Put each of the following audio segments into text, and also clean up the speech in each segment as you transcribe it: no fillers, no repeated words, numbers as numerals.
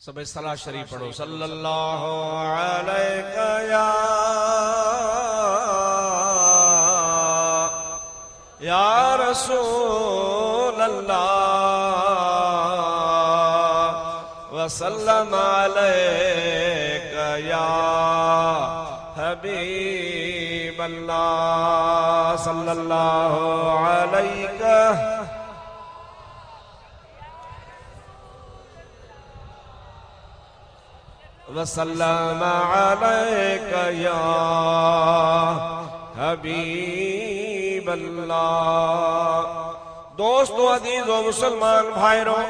सब सलाह शरीफ पढ़ो। सल्लल्लाहु अलैका या रसूल अल्लाह वसल्लम अलैका या हबीब अल्लाह सल्लल्लाहु अलैका वसल्लम अलैका या हबीब अल्लाह। दोस्तों, अजीजों, मुसलमान भाइरों,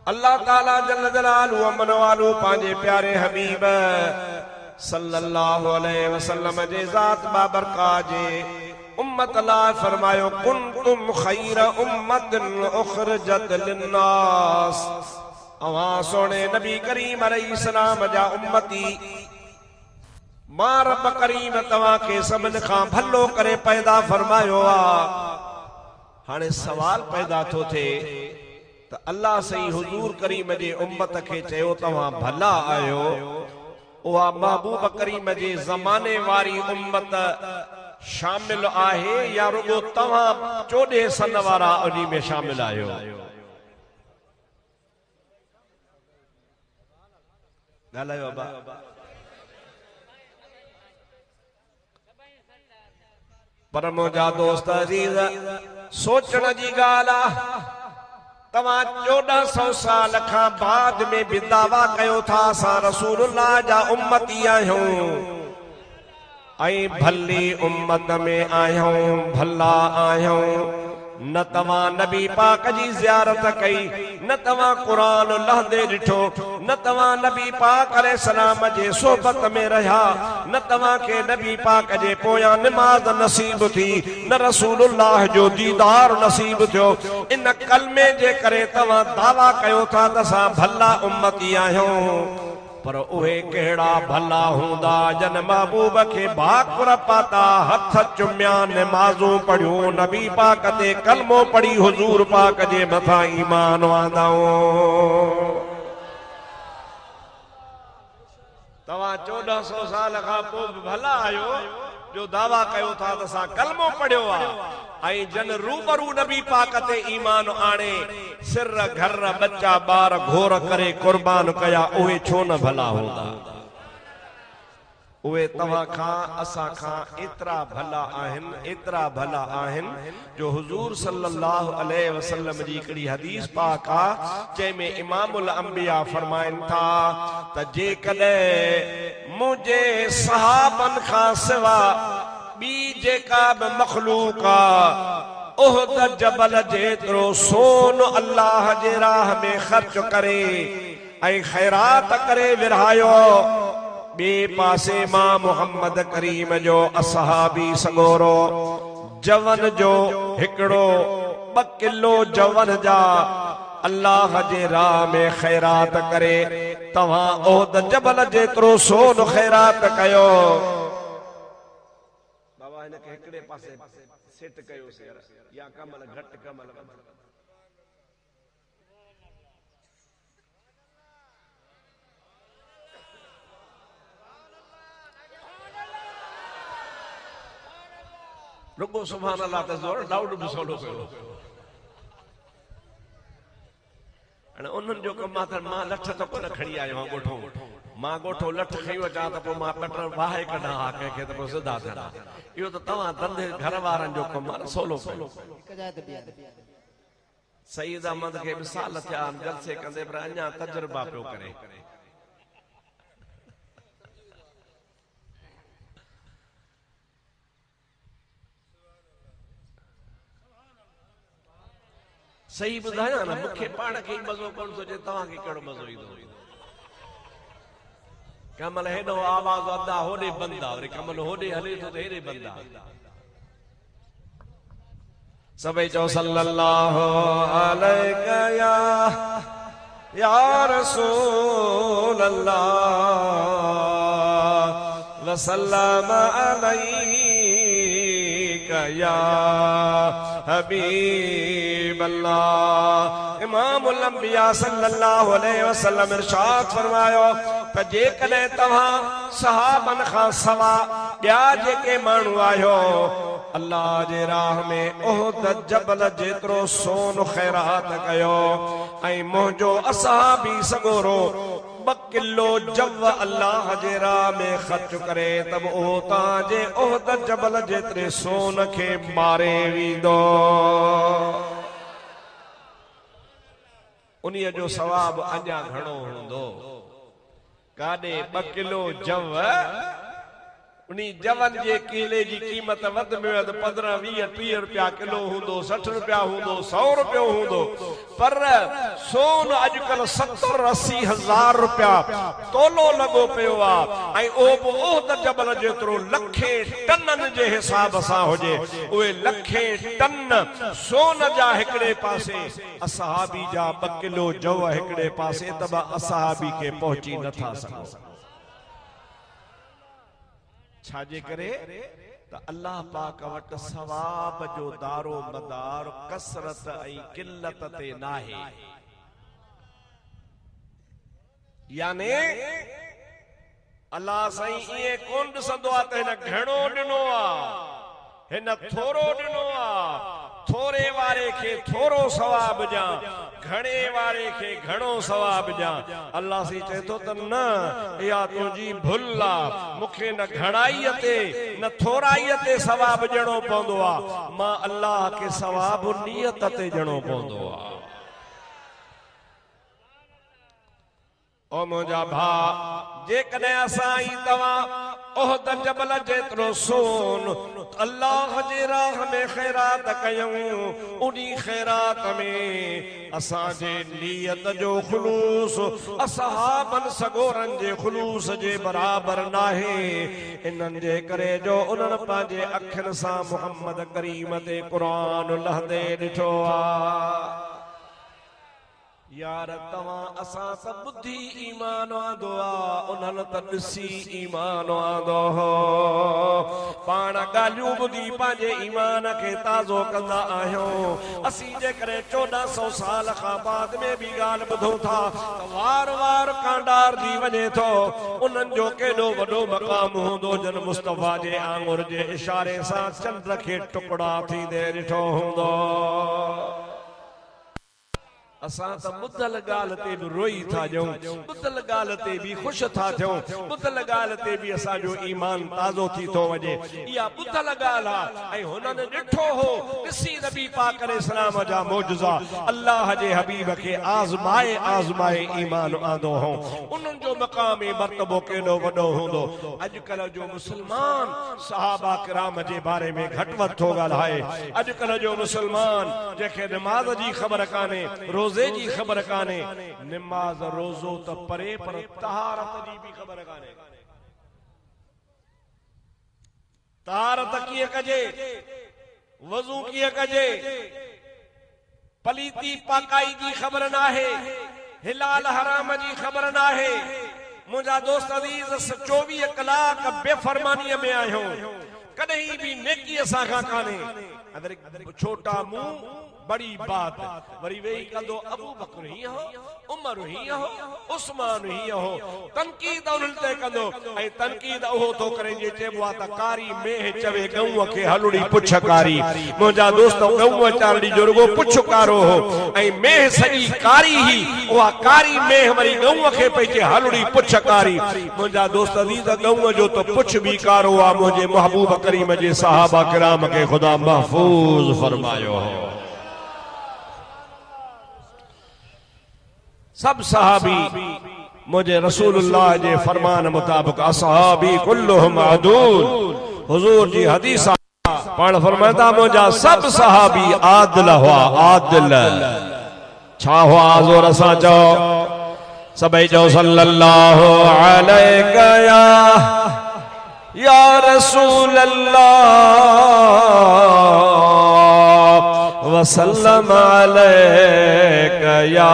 अल्लाह ताला जल्ल जलालहू अमन वालू पांजे प्यारे हबीब सल्लल्लाहु अलैहि वसल्लम जे ज़ात बाबरकात जे उम्मत अल्लाह फरमायो कुंतुम खैर उम्मतिन उखरजत लिन्नास। अवा सोने नबी करीम अलैहिस्सलाम जा उम्मती, मां रब करीम तवा के सबन खां भलो करे पैदा फरमायो आ। हाणे सवाल पैदा थो थे त अल्लाह सही हुजूर करीम जे उम्मत के चयो तवा भला आयो, उहा महबूब करीम जे ज़माने वारी उम्मत शामिल आहे या रुगो तवा 14 सन वारा उन्ही में शामिल आयो? ॻाल्हायो अबा। पर मुंहिंजा दोस्त अजीज, सोचण जी ॻाल्हि आहे, तव्हां 1400 साल खां बाद में भी दावा कयो था असां रसूलुल्लाह जा उम्मती आहियूं ऐं भली उम्मत में आहियूं, भला आहियूं। न तव्हां नबी पाक जी ज़ियारत कई, न तव्हां क़ुरान लहंदे ॾिठो, न तव्हां नबी पाक अलैहिस्सलाम जे सोबत में रहिया, न तव्हां के नबी पाक जे पोयां निमाज़ नसीब थी, न रसूलुल्लाह जो दीदार नसीब थियो। इन कलमे जे करे तव्हां दावा कयो था त असां भला उम्मती आहियूं। पर उहे कहिड़ा भला हूंदा जन महबूब के भाकुर पाता, हथ चुमिया, नमाज़ूं पढ़ियूं, नबी पाक ते कलमो पढ़ी, हुजूर पाक जे मथां ईमान वांदाऊं। तव्हां 1400 साल खां पोइ बि भला आयो जो दावा कयो था त असां कलमो पढ़ियो आहे ऐं जन रूबरू नबी पाक ते ईमान आणे सिर घर बच्चा बार घोर करे कुर्बान कया, उहे छो न भला हूंदा? उहे तव्हां खां असां खां एतिरा भला आहिनि, एतिरा भला आहिनि जो हुजूर सल्लल्लाहु अलैहि वसल्लम जी हिकिड़ी हदीस पाक आहे जंहिंमें इमामुल अंबिया फरमाइनि था त जेकॾहिं मुंहिंजे सहाबन खां सिवा ॿी जेका बि मखलूक आहे उहद जबल जेतिरो सोन अल्लाह जे राह में ख़र्च करे ऐं ख़ैरात करे विरहायो, बे पासे मां मोहम्मद करीम जो असहाबी सगोरो जवन जो हिकिड़ो 2 किलो जवन जा अल्लाह जे राह में ख़ैरात करे, तव्हां उहद जबल जेतिरो सोन ख़ैरात कयो। बाबा हिनखे हिकिड़े पासे सेट कयो या कमल घटि कमल रुगो सुभान अल्लाह त ज़ोर डाउट बि सोलो कयो। हाणे उन्हनि जो कमु आहे त मां लठ त कोन खणी आयो आहियां ॻोठो, मां ॻोठो लठ खई अचां त पोइ मां बटर वाहे कढां हा कंहिंखे त पोइ सिधा थिया। इहो त तव्हां धंधे घर वारनि जो कमु आहे, सोलो कयो। सईद अहमद खे 2 साल थिया जलसे कंदे, पर अञा तजुर्बा पियो करे। सही ॿुधायां न, मूंखे पाण खे मज़ो कोन थो अचे, तव्हांखे कहिड़ो मज़ो ईंदो? कमल हेॾो आवाज़ अदा होॾे बंदि आहे, वरी कमल होॾे हले थो त हेॾे बंदि आहे। सभई चओ सल्लल्लाहु अलैका या रसूल अल्लाह वसल्लम अलैका या हबीब अल्लाह। इमामुल अंबिया सल्लल्लाहु अलैहि वसल्लम इरशाद फरमायो त जेकॾहिं तव्हां सहाबन खां सवा ॿिया जेके माण्हू आहियो अल्लाह जे राह में उहद जबल जेतिरो सोन ख़ैरात कयो ऐं मुंहिंजो असहाबी सगोरो 2 किलो जव अल्लाह जे राह में ख़र्च करे तब उहो तव्हांजे उहद जबल जेतिरे सोन खे मारे वेंदो। उन्हीअ जो सवाब अञा घणो हूंदो। काॾे 2 किलो जव उन्हीं जवन जे किले जी कीमत वध में वध 15, 20, 30 रुपया किलो हूंदो, 60 रुपया हूंदो, 100 रुपयो हूंदो, पर सोन अॼुकल्ह 70-80 हज़ार रुपया तोलो लॻो पियो आहे। ऐं उहद जबल जेतिरो लखे टननि जे हिसाब सां हुजे, उहे लखे टन सोन जा हिकिड़े पासे असहाबी जा 2 किलो जव हिकिड़े पासे, त असहाबी खे पहुची नथा सघो। छाजे करे त अल्लाह पाक वटि सवाब जो दारो मदार कसरत ऐं किल्लत ते नाहे। याने अल्लाह साईं इएं कोन ॾिसंदो आहे त हिन घणो ॾिनो आहे, हिन थोरो ॾिनो आहे, थोरे वारे खे थोरो सवाब ॾियां, घणे वारे खे घणो सवाब ॾियां। अल्लाह साईं चए थो त न, इहा तुंहिंजी भुल आहे, मूंखे न घणाईअ ते न थोराईअ ते सवाब ॾियणो पवंदो आहे, मां अल्लाह खे सवाब नियत ते ॾियणो पवंदो आहे। ओ मुंहिंजा भाउ, जेकॾहिं असां ई तव्हां उहद जबल जेतिरो सोन अल्लाह जे राह में ख़ैरात कयूं, उन्ही ख़ैरात में असांजे नियत जो ख़ुलूस असहाबन सगोरन जे ख़ुलूस जे बराबर नाहे। इन्हनि जे करे जो उन्हनि पंहिंजे अखियुनि सां मुहम्मद करीम ते क़ुरान लहंदे ॾिठो आहे। यार तव्हां असां त ॿुधी ईमान आंदो आहे, उन्हनि त ॾिसी ईमान आंदो हो। पाण ॻाल्हियूं ॿुधी पंहिंजे ईमान खे ताज़ो कंदा आहियूं। असीं जेकॾहिं 1400 साल खां बाद में बि ॻाल्हि ॿुधूं था त वार वार कांडार थी वञे थो। उन्हनि जो केॾो वॾो मक़ाम हूंदो जन मुस्तफ़ा जे आंगुर जे इशारे सां चंड खे टुकड़ा थींदे ॾिठो हूंदो। असां त ॿुधल ॻाल्हि ते बि रोई था ॾियूं, ॿुधल ॻाल्हि ते बि ख़ुशि था थियूं, ॿुधल ॻाल्हि ते बि असांजो ईमान ताज़ो थी थो वञे। इहा ॿुधल ॻाल्हि आहे ऐं हुननि ॾिठो हो, ॾिसी नबी पाक अलैहिस्सलाम जा मौजज़ा अल्लाह जे हबीब खे आज़माए आज़माए ईमान आंदो हो। उन्हनि जो मक़ाम ऐं मर्तबो केॾो वॾो हूंदो। अॼुकल्ह जो मुस्लमान सहाबा किराम जे बारे में घटि वधि थो ॻाल्हाए। अॼुकल्ह जो मुस्लमान जंहिंखे नमाज़ जी ख़बर कान्हे, रोज़े जी ख़बर कान्हे, नमाज रोज़ो त परे पर तहारत जी बि ख़बर कान्हे। तहारत कीअं कजे, वज़ू कीअं कजे, पलीती पाकाई जी ख़बर नाहे, हिलाल हराम जी ख़बर नाहे। मुंहिंजा दोस्त अज़ीज़ 24 कलाक बेफ़रमानीअ में आहियूं, कॾहिं बि नेकी असां खां कान्हे। अगर छोटा मुंह बड़ी बात, वरी वेही कंदो अबू बकर ही हो, उमर ही हो, उस्मान ही हो, तनकीद उन्हनि ते कंदो। ऐं तनकीद उहो थो करे जे चइबो आहे त कारी मेह चवे गऊं खे हलड़ी पुछ कारी। मुंहिंजा दोस्त गऊं चालड़ी जो रुगो पुछ कारो हो ऐं मेह सॼी कारी ही, उहा कारी मेह वरी गऊं खे पई चे हलड़ी पुछ कारी। मुंहिंजा दोस्त अज़ीज़ गऊं जो त पुछ बि कारो आहे। मुंहिंजे महबूब करीम जे सहाबा किराम खे ख़ुदा महफूज़ फरमायो हो। सब सहाबी मुझे रसूलुल्लाह जे फरमान मुताबिक असहाबी कुल्लुहुम अदूल। हुजूर जी हदीस पाण फरमाता मुझा सब सहाबी आदिल हुआ। आदिल छा हुआ? जोर सां चओ, सभई चओ सल्लल्लाहु अलैहि या रसूल अल्लाह वसल्लम अलैका या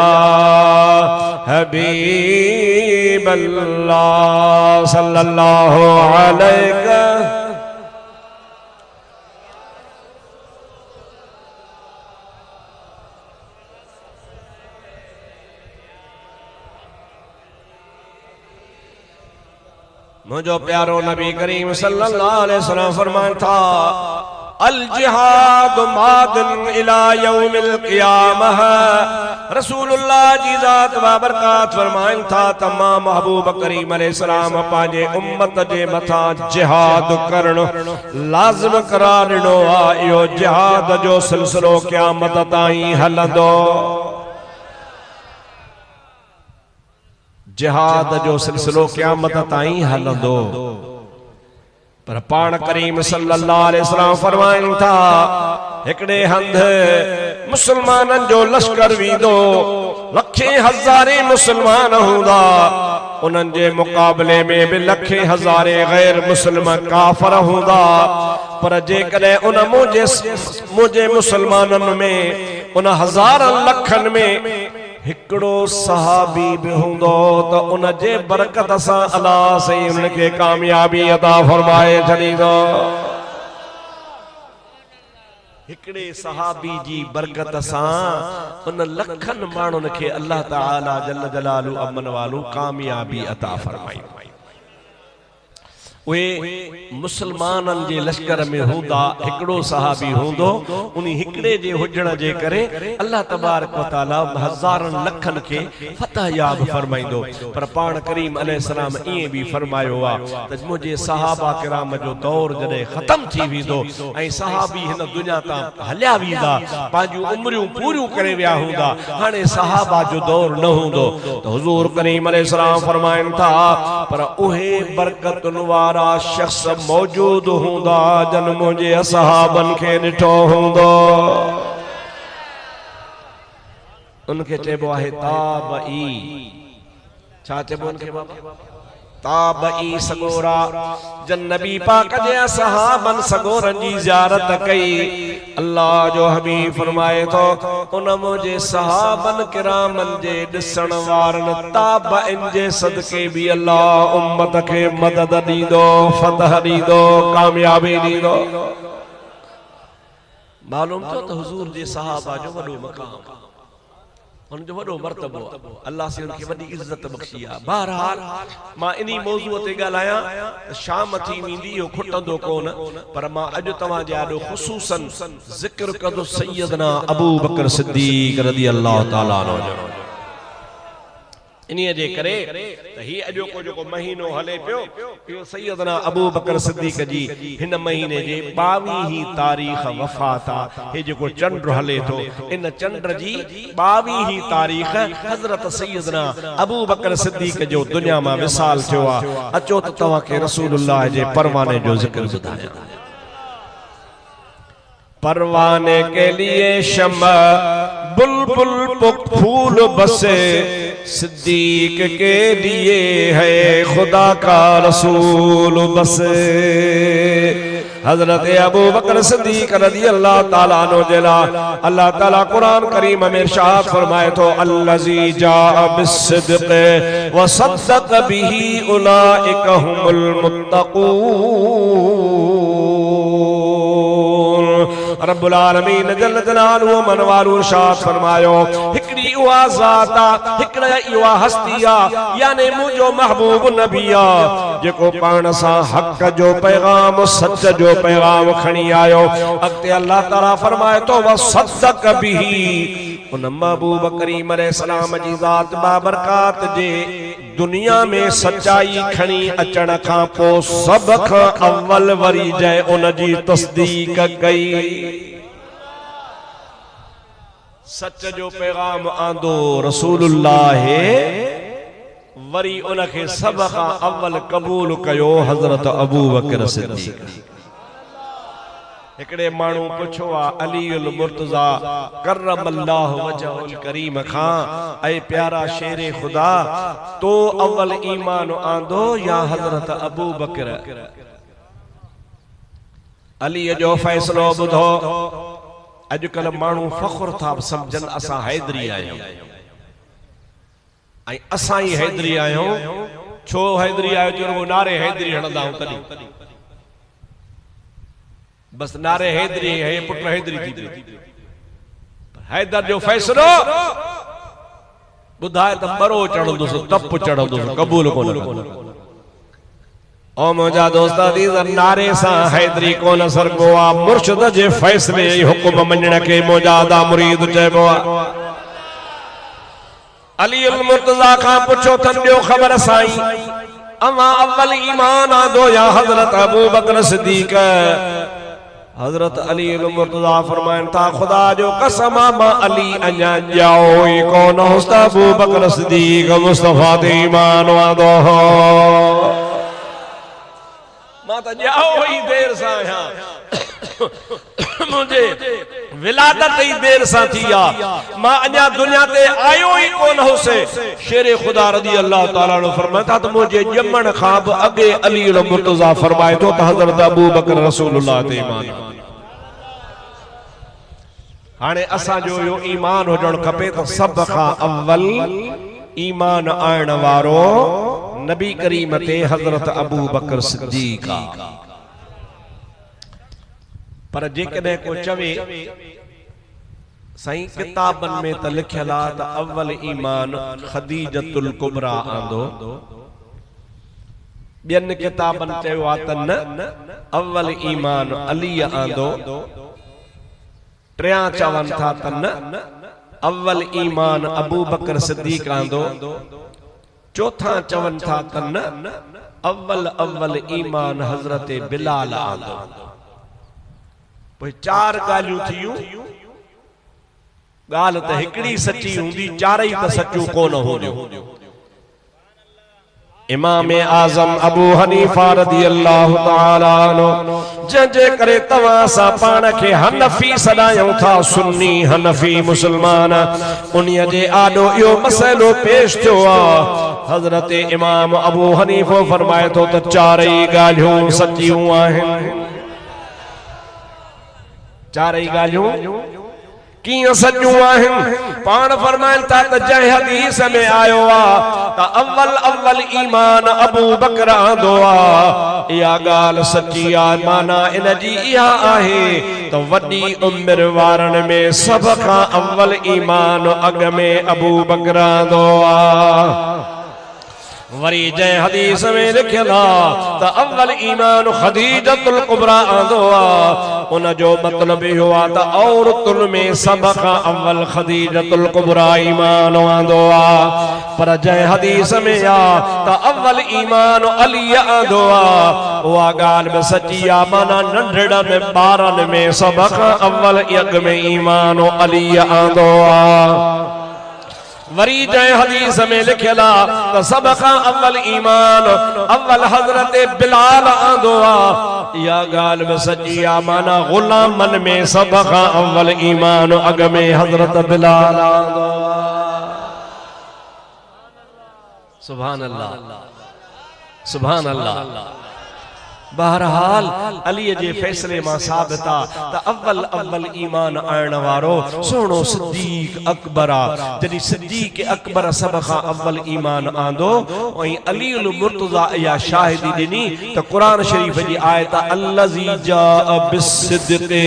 हबीब अल्लाह सल्लल्लाहु अलैका मुझो प्यारो नबी करीम सल्लल्लाहु अलैहि वसल्लम फरमान था अल जिहाद मादन इला यौमिल क़ियामह। रसूलुल्लाह जी ज़ात बाबरकात फरमाइन था तमाम महबूब करीम अलैहिस्सलाम पांजे उम्मत जे मथा जिहाद करण लाज़िम करार ॾिनो आ। इहो जिहाद जो सिलसिलो क़यामत ताईं हलंदो। जिहाद जो सिलसिलो क़यामत ताईं हलंदो। पर पाण करीम सल्लल्लाहु अलैहि वसल्लम फरमाइन था हिकड़े हंध मुसलमानन जो लश्कर वींदो, लखे हज़ारे मुसलमान हूंदा, उन्हनि जे मुक़ाबले में भी लखे हज़ारे गैर मुस्लिम काफ़िर हूंदा। पर जेकॾहिं उन मुझे मुसलमानन में उन हज़ारनि लखनि में हिकड़ो सहाबी भी हूंदो तो उन जे बरकत सां अल्लाह सही उनके कामयाबी अता फरमाए छॾींदो। हिकड़े सहाबी जी बरकत सां उन लखन माण्हुनि खे अल्लाह ताला जल जलालु अमन वालू कामयाबी अता फरमाई। वे मुसलमानन जे लश्कर में हूंदा, हिकड़ो सहाबी हूंदो, उन्हीं हिकड़े जे हुजण जे करे अल्लाह तबारक व तआला हज़ारनि लखनि खे फतह याब फरमाइंदो। पर पाण करीम अलैहिस्सलाम इएं भी फरमायो आ त मुझे सहाबा किराम जो दौर जॾहिं ख़त्म थी वेंदो ऐं सहाबी हिन दुनिया तां हलिया वेंदा, पंहिंजूं उम्रियूं पूरियूं करे विया हूंदा, हाणे सहाबा जो दौर न हूंदो त हुज़ूर करीम अलैहिस्सलाम फरमाइनि था पर उहे बरकतुनि वारा शख्स मौजूद हूंदा जन मुझे असहाबन के ॾिठो हूंदो। उनके चइबो आहे ताबई। छा चइबो उनके बाबा? ताबई सगोरा जन नबी पाक जे असहाबन सगोरन जी ज़ियारत कई। अल्लाह जो हबीब फरमाए तो उन मुझे सहाबन किरामन जे ॾिसण वारन ताबइन जे सदके भी अल्लाह उम्मत के मदद दीदो, फतह दीदो, कामयाबी दीदो। मालूम तो हुजूर जे सहाबा जो वॾो मकाम, उन जो वॾो मर्तबो अल्लाह से उनके वॾी इज्जत बख्शी आ। बहरहाल मां इन्ही मौज़ूअ ते ॻाल्हायां, शाम थी वेंदी इहो खुटंदो कोन, पर मां अॼु तव्हां जे आॾो ख़ुसूसन ज़िक्र कंदो सैयदना अबू बकर सिद्दीक़ रज़ियल्लाहु ताला अन्हु। इन्हीअ जे करे त ही अॼोको जेको महीनो हले पियो इहो सैयदना अबू बकर सिद्दीक़ जी हिन महीने जे 22 तारीख़ वफ़ात आ। हे जेको चंड हले थो इन चंड जी 22 तारीख़ हज़रत सैयदना अबू बकर सिद्दीक़ जो दुनिया मां विसाल थियो आ। अचो त तव्हां खे रसूलुल्लाह जे परवाने जो ज़िक्र ॿुधायां। परवाने के लिए शम्मा बुलबुल फूल बसे, सिद्दीक के लिए है खुदा का रसूल बसे। हजरत अबू बकर सिद्दीक रज़ियल्लाहु ताला अन्हु जला अल्लाह ताला कुरान करीम में इरशाद फरमाए तो अल्लज़ी जाअ बिस्सिद्क़ व सद्दक़ बिही उलाइका हुमुल मुत्तक़ून। रब्बुल आलमीन जल जलालुहु मन वालू इरशाद फरमायो हिकड़ी उहा ज़ात आ, हिकड़ा इहा हस्ती आ, यानी मुझो महबूब नबी आ जेको पाण सां हक जो पैगाम सच जो पैगाम खणी आयो। अॻिते अल्लाह ताला फरमाए तो व सद्दक़ बिही, उन महबूब करीम अलैहिस्सलाम जी ज़ात बाबरकात जे दुनिया में सच्चाई खणी अचण खां पोइ सब खां अव्वल वरी जंहिं उन जी तस्दीक कई, सच जो पैगाम आंदो रसूलुल्लाह वरी उनखे सब खां अव्वल कबूल कयो हज़रत अबू बकर सिद्दीक़। हिकड़े माण्हू पुछो आ अलीउल मुर्तज़ा करमल्लाहु वजहुल करीम खां, ऐ प्यारा शेरे खुदा तो अव्वल ईमान आंदो या हज़रत अबू बकर? अली जो फैसलो ॿुधो। अॼुकल्ह माण्हू फ़ख्र था सम्झनि असां हैदरी आहियूं ऐं असां ई हैदरी आहियूं। छो हैदरी आहियो? जो रुगो नारे हैदरी हणंदा आहियूं तॾहिं बस नारे हैदरी है पुट हैदरी थी पियो। हैदर जो फैसलो ॿुधाए त बरो चढ़ंदुसि, तप चढ़ंदुसि, क़बूल कोन। ओ मुंहिंजा दोस्त अज़ीज़ नारे सां हैदरी कोन असर को आ मुर्शिद जे फैसले हुकुम मञण के मुंहिंजा आदा मुरीद चइबो आ। अली अल मुर्तज़ा खां पुछो तन ॿियो ख़बर साईं अमा अव्वल ईमान आंदो या हज़रत अबू बकर सिद्दीक़। हज़रत अली अल मुर्तज़ा फरमाइन था खुदा जो कसम मां अली अञा ॼाओ ई कोन हुस्त अबू बकर सिद्दीक़ मुस्तफ़ा ते ईमान आंदो हो। मां त ॼाओ ई देर सां आहियां मुझे विलादत ही देर सा थिया मां अञा दुनिया ते आयो ही कोन होसे। शेर खुदा रज़ी अल्लाह ताला ने फरमाया तो मुझे जमण खां बि अगे अली अल मुर्तज़ा फरमाए तो हज़रत अबू बकर रसूलुल्लाह ते ईमान। हाणे असां जो यो ईमान हुजण खपे तो सब खां अव्वल ईमान आणण वारो नबी करीम ते हज़रत अबू बकर सिद्दीक़। पर जेकॾहिं को चवे साईं किताबन में त लिखियल आ त अव्वल ईमान खदीजतुल कुबरा आंदो, ॿियनि किताबन चयो आ त न अव्वल ईमान अली आंदो, टियां चवनि था त न अव्वल ईमान अबू बकर सिद्दीक़ आंदो, चौथा चवनि था त न अव्वल ईमान हज़रत बिलाल आंदो। चार गालियूं थियूं, गाल त हिकड़ी सच्ची हुंदी, चारई त सच्चू कोन हूंदियूं। इमाम आज़म अबू हनीफा रज़ी अल्लाह ताला अन्हु जे करे तवां सा पाण खे हनफी सदायूं था, सुन्नी हनफी मुसलमान उन्हीअ जे आॾो इहो मसइलो पेश थियो आ। हज़रत इमाम अबू हनीफो फरमाए थो त चारई ॻाल्हियूं सच्चियूं आहिनि। चारई ॻाल्हियूं कीअं सच्चियूं आहिनि? पाण फरमाइनि था त जंहिं हदीस में आयो आ त अव्वल ईमान अबू बकर आंदो आ, इहा ॻाल्हि सच्ची आ। माना इन जी इहा आहे त वॾी उमिरि वारनि में सभ खां अव्वल ईमान अॻ में अबू बकर आंदो आ। वरी जंहिं हदीस में लिखियल आ त अव्वल ईमान खदीजतुल कुबरा आंदो आ, उन जो मतलब इहो आ त औरतुन में सब खां अव्वल खदीजतुल कुबरा ईमान आंदो आ। पर जंहिं हदीस में आ त अव्वल ईमान अली आंदो आ, उहा ॻाल्हि बि सच्ची आ। माना नंढड़नि ॿारनि में सब खां अव्वल अॻ में ईमान अली आंदो आ। वरी जंहिं हदीस में लिखियल आ त सब खां अव्वल ईमान अव्वल हज़रत बिलाल आंदो आ, इहा ॻाल्हि बि सच्ची आ। माना गुलामन में सब खां अव्वल ईमान अॻ में हज़रत बिलाल आंदो आ। सुभान अल्लाह, सुभान अल्लाह। बहरहाल अली जे फैसले मां साबित आ त अव्वल ईमान आणण वारो सोनो सिद्दीक अकबर आ। जॾहिं सिद्दीक अकबर सब खां अव्वल ईमान आंदो, ऐं अली अल मुर्तज़ा इहा शाहिदी ॾिनी त क़ुरान शरीफ़ जी आयत अल्लज़ी जाअ बिस्सिद्क़े,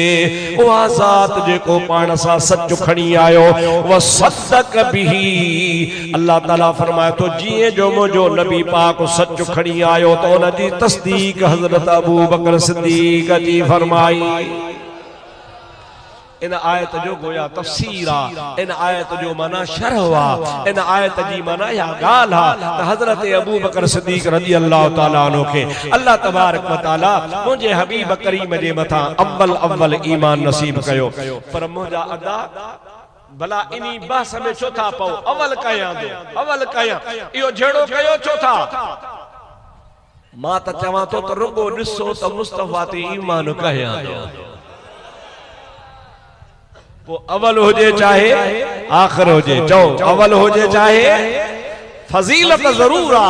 उहा ज़ात जेको पाण सां सच खणी आयो, व सद्दक़ बिही। अल्लाह ताला फरमाए थो जीअं जो मुंहिंजो नबी पाक सच खणी आयो त उन जी तस्दीक हज़रत अबू बकर सिद्दीक जी फरमाई। इन आयत जो गोया तफसीर आ, इन आयत जो माना शरह आ, इन आयत जी माना या गाल आ त हज़रत अबू बकर सिद्दीक रज़ी अल्लाह ताला अन्हु खे अल्लाह तबारक व तआला मुंहिंजे हबीब करीम जे मथां अव्वल ईमान नसीब कयो। पर मुंहिंजा अदा भला इनी बहस में छो था पओ? अव्वल कयां दो, अव्वल कयां, इहो जहिड़ो कयो छो था? मां त चवां तो त रुगो ॾिसो त मुस्तफा ते ईमान कयां दो। वो अव्वल हुजे चाहे आखिर हुजे, चओ अव्वल हुजे चाहे, फजीलत जरूर आ,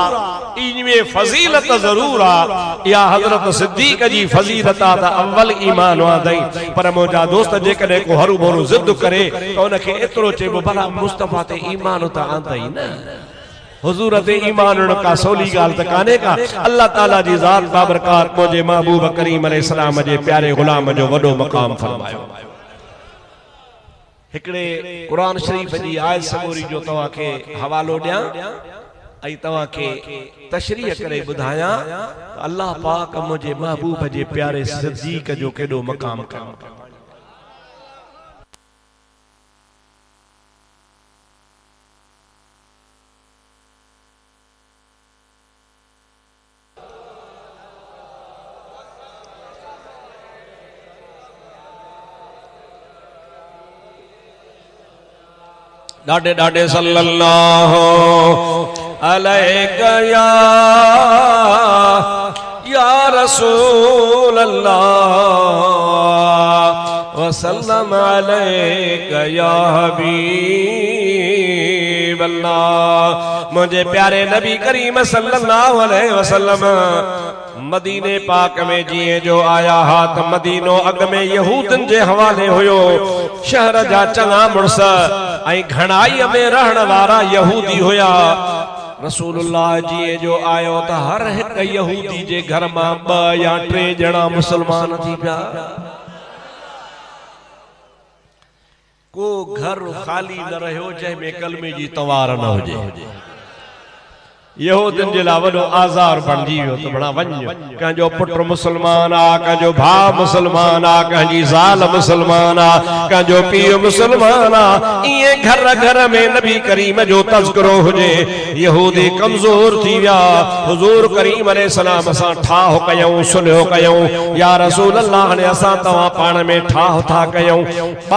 इनमें फजीलत जरूर आ। या हजरत सिद्दीक जी फजीलत आ त अव्वल ईमान आंदई। पर मुंहिंजा दोस्त जेकॾहिं को हरू भरू जिद करे त उनखे एतिरो चइबो भला मुस्तफा ते ईमान त आंदई न, हुजूर ते ईमान का सोली गाल त काने का। अल्लाह ताला जी ज़ात बाबरकात मुझे महबूब करीम अलैहिस्सलाम जे प्यारे गुलाम जो वडो मकाम फरमायो। हिकड़े कुरान शरीफ जी आयत सबूरी जो तवा के हवालो दियां आई तवा के तशरीह करे बुधाया अल्लाह पाक मुझे महबूब जे प्यारे सिद्दीक जो केडो मकाम कर डाडे डाडे सल्लल्लाहु अलैहि या रसूल अल्लाह वसल्लम अलैका या हबीब अल्लाह। मुझे प्यारे नबी करीम सल्लल्लाहु अलैहि वसल्लम मदीने पाक में जिए जो आया हाथ मदीनो अग में यहूदन जे हवाले हुयो। शहर जा चंगा मुड़स आई घणाई में रहण वारा यहूदी हुया। रसूलुल्लाह जी जो आयो तो हर एक यहूदी जे घर में 2 या 3 जना मुसलमान थी पिया। को घर खाली न रहो जंहिंमें कलमे जी तवार न हुजे। यहूदन जे ला वडो आज़ार बणजी वियो त बणा वञ कंहिंजो पुटु मुसलमान आ, कंहिंजो भाउ मुसलमान आ, कंहिंजी ज़ाल मुसलमान आ, कंहिंजो पीउ मुसलमान आ। इएं घर घर में नबी करीम जो तज़किरो हुजे। यहूदी कमज़ोर थी विया। हुज़ूर करीम अलैहिस्सलाम असां ठाह कयूं सुलह कयूं या रसूल अल्लाह ने असां तव्हां पाण में ठाह था कयूं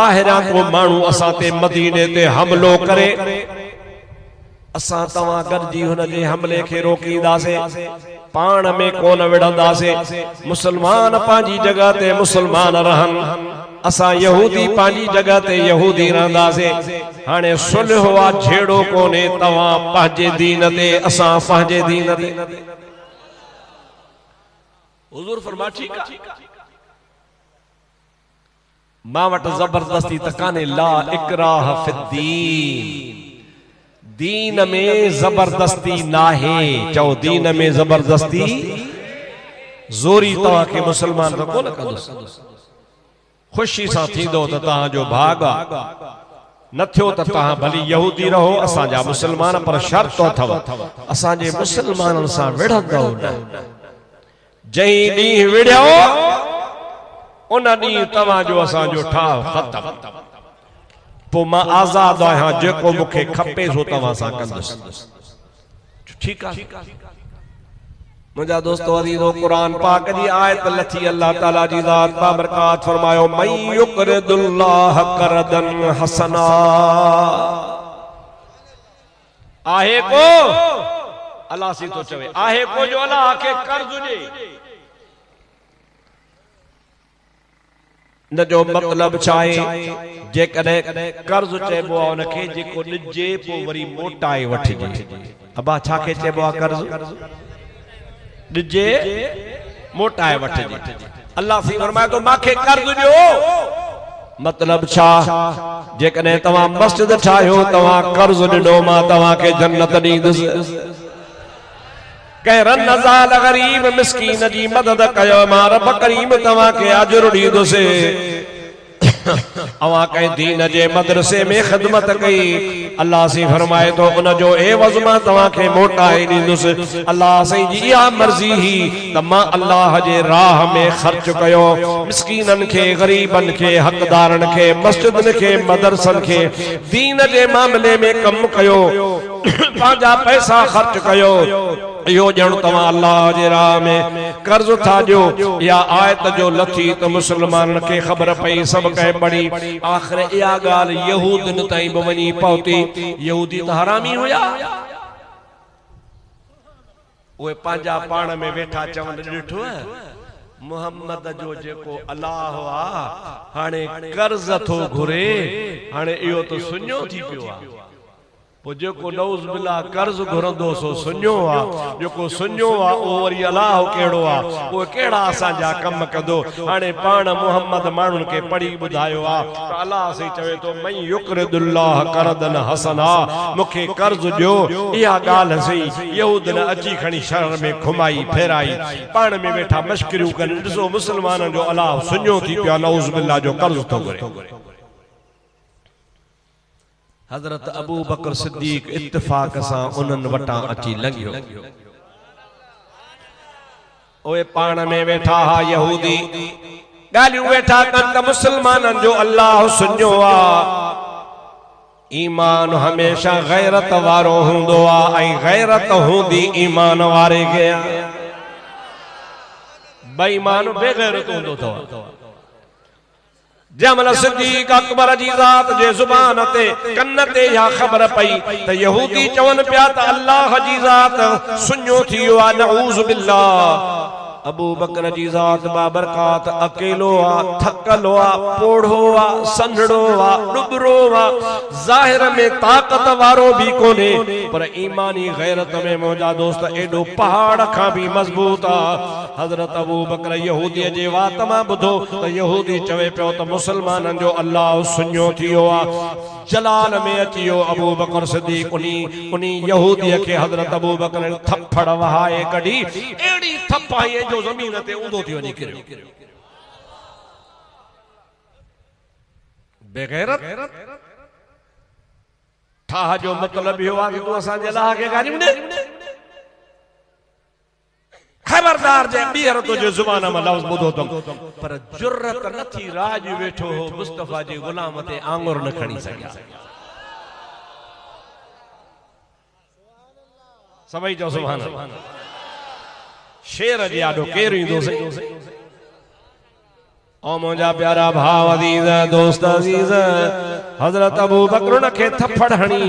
ॿाहिरां को माण्हू असां ते मदीने ते हमलो करे असां तव्हां गॾिजी हुन जे हमले खे रोकींदासे पाण में कोन विढ़ंदासे। मुसलमान पंहिंजी जगह ते मुसलमान रहन असां यहूदी पंहिंजी जगह ते यहूदी रहंदासे। हाणे सुलह वा झेड़ो कोने तव्हां पंहिंजे दीन ते असां पंहिंजे दीन ते। हुज़ूर फरमा ठीक आहे मां वटि ज़बरदस्ती त कान्हे ला इकराह फिद्दीन दीन में जबरदस्ती नाहे। चो दीन में जबरदस्ती जोरी तवा के मुसलमान तो कोन कंदुस। खुशी सां थींदो त तहां जो भाग न थियो त तहां भली यहूदी रहो असां जा मुसलमान पर शर्त अथव असां जे मुसलमानन सां विढ़ंदो न। जई दी विढ़यो उन दी तवा जो असां जो ठाव खत्म। पो मां आजाद आहियां जेको मूंखे खपे सो तव्हां सां कंदुसि। ठीकु आहे मुंहिंजा दोस्तो अज़ीज़ो क़ुरान पाक जी आयत लथी अल्लाह ताला जी ज़ात बाबरकात फरमायो मई युक़रिदुल्लाह क़रदन हसना। आहे को अल्लाह सी तो चवे आहे को जो अल्लाह के कर्ज ॾे न जो मतलब छाए जे कदे कर्ज चेबो आ उनखे जेको ॾिजे पोइ वरी मोटाए वठिजे। अबा छा के चेबो आ कर्ज ॾिजे मोटाए वठिजे। अल्लाह सी फरमाए तो माखे कर्ज ॾियो मतलब छा जे कदे तव्हां मस्जिद ठाहियो तव्हां कर्ज ॾिनो मां तव्हांखे जन्नत ॾींदुसि। कह रन नज़ाल गरीब मिस्कीन जी मदद कयो मां रब करीम तव्हांखे अजर ॾींदुसि। अवा कहीं दीन जे मदरसे में खिदमत कई अल्लाह से फरमाए तो उन जो एवज़ मां तव्हांखे मोटाए ॾींदुसि। अल्लाह साईं जी इहा मर्ज़ी ही त मां अल्लाह जे राह में ख़र्च कयो मिस्कीनन खे गरीबन खे हक़दारन खे मस्जिदन खे मदरसन खे दीन जे मामले में कम कयो पंहिंजा पैसा ख़र्च कयो। यो ॼण तव्हां अल्लाह जे राह में कर्ज था ॾियो। या आयत जो लथी त मुसलमानन खे ख़बर पई सब कहे बड़ी आखिर इहा ॻाल्हि यहूदन ताईं बि वञी पहुती। यहूदी त हरामी हुया उहे पंहिंजा पाण में वेठा चवनि ॾिठो मोहम्मद जो जेको अल्लाह आ हाणे कर्ज थो घुरे हाणे इहो तो सुञो थी पियो आ। जेको नौज़ बिल्ला कर्ज घुरंदो सो सुञो आ जेको सुञो आ ओ वरी अल्लाह केड़ो आ ओ केड़ा असां जा कम कंदो। हाणे पाण मोहम्मद माण्हुन के पढ़ी बुधायो आ त अल्लाह से चवे तो मई युक़रिदुल्लाह क़रदन हसना मुखे कर्ज ॾियो। इहा ॻाल्हि सही यहूदन अची खणी शहर में घुमाई फेराई पाण में वेठा मश्करियूं कनि ॾिसो मुसलमानन जो अल्लाह सुञो थी पियो नौज़ बिल्ला जो कर्ज थो घुरे। हजरत अबू बकर सिद्दीक इत्तिफाक सां उन्हनि वटां अची लंघियो। ओए पाण में वेठा हा यहूदी गालियूं वेठा कनि त मुसलमाननि जो अल्लाह सुञो आ। ईमान हमेशा गैरत वारो हूंदो आ ऐं गैरत हूंदी ईमान वारे खे। बेईमान बेगैरत हूंदो अथव। जमल सिद्दीक अकबर जी ज़ात जे ज़ुबान ते कन ते या ख़बर पई त यहूदी चवनि पिया त अल्लाह जी ज़ात सुञो थी वियो आहे। नऊज़ बिल्लाह। अबू बकर जी ज़ात बाबरकात अकेलो आ, थकलो आ, पोढ़ो आ, संढड़ो आ, डुबरो आ, ज़ाहिर में ताकत वारो भी कोने पर ईमानी गैरत में मौजा दोस्त एडो पहाड़ खां भी मजबूत आ। हजरत अबू बकर यहूदी जे वात मां ॿुधो त यहूदी चवे पियो त मुसलमाननि जो अल्लाह सुञो थी वियो आ। जलाल में अची वियो अबू बकर सिद्दीक उनी यहूदी के हजरत अबू बकर थप्पड़ वहाए कढी एड़ी थप्पाई जो ज़मीन ते ऊंधो थी वञी किरियो। बेगैरत ठाह जो मतलब इहो आहे तू असांजे अल्लाह खे गालियूं ॾे। खबरदार जे ॿीहर तुंहिंजे ज़ुबान मां लफ़्ज़ ॿुधो अथम पर जुर्रत न थी राज वेठो हो मुस्तफ़ा जे ग़ुलाम ते आंगुर न खणी सघिया। सभई चओ सुभान अल्लाह। शेर जी आॾो केरु ईंदो सही। ओ मुंहिंजा प्यारा भाउ अज़ीज़ दोस्त अज़ीज़ हज़रत अबू बकर खे थप्पड़ हणी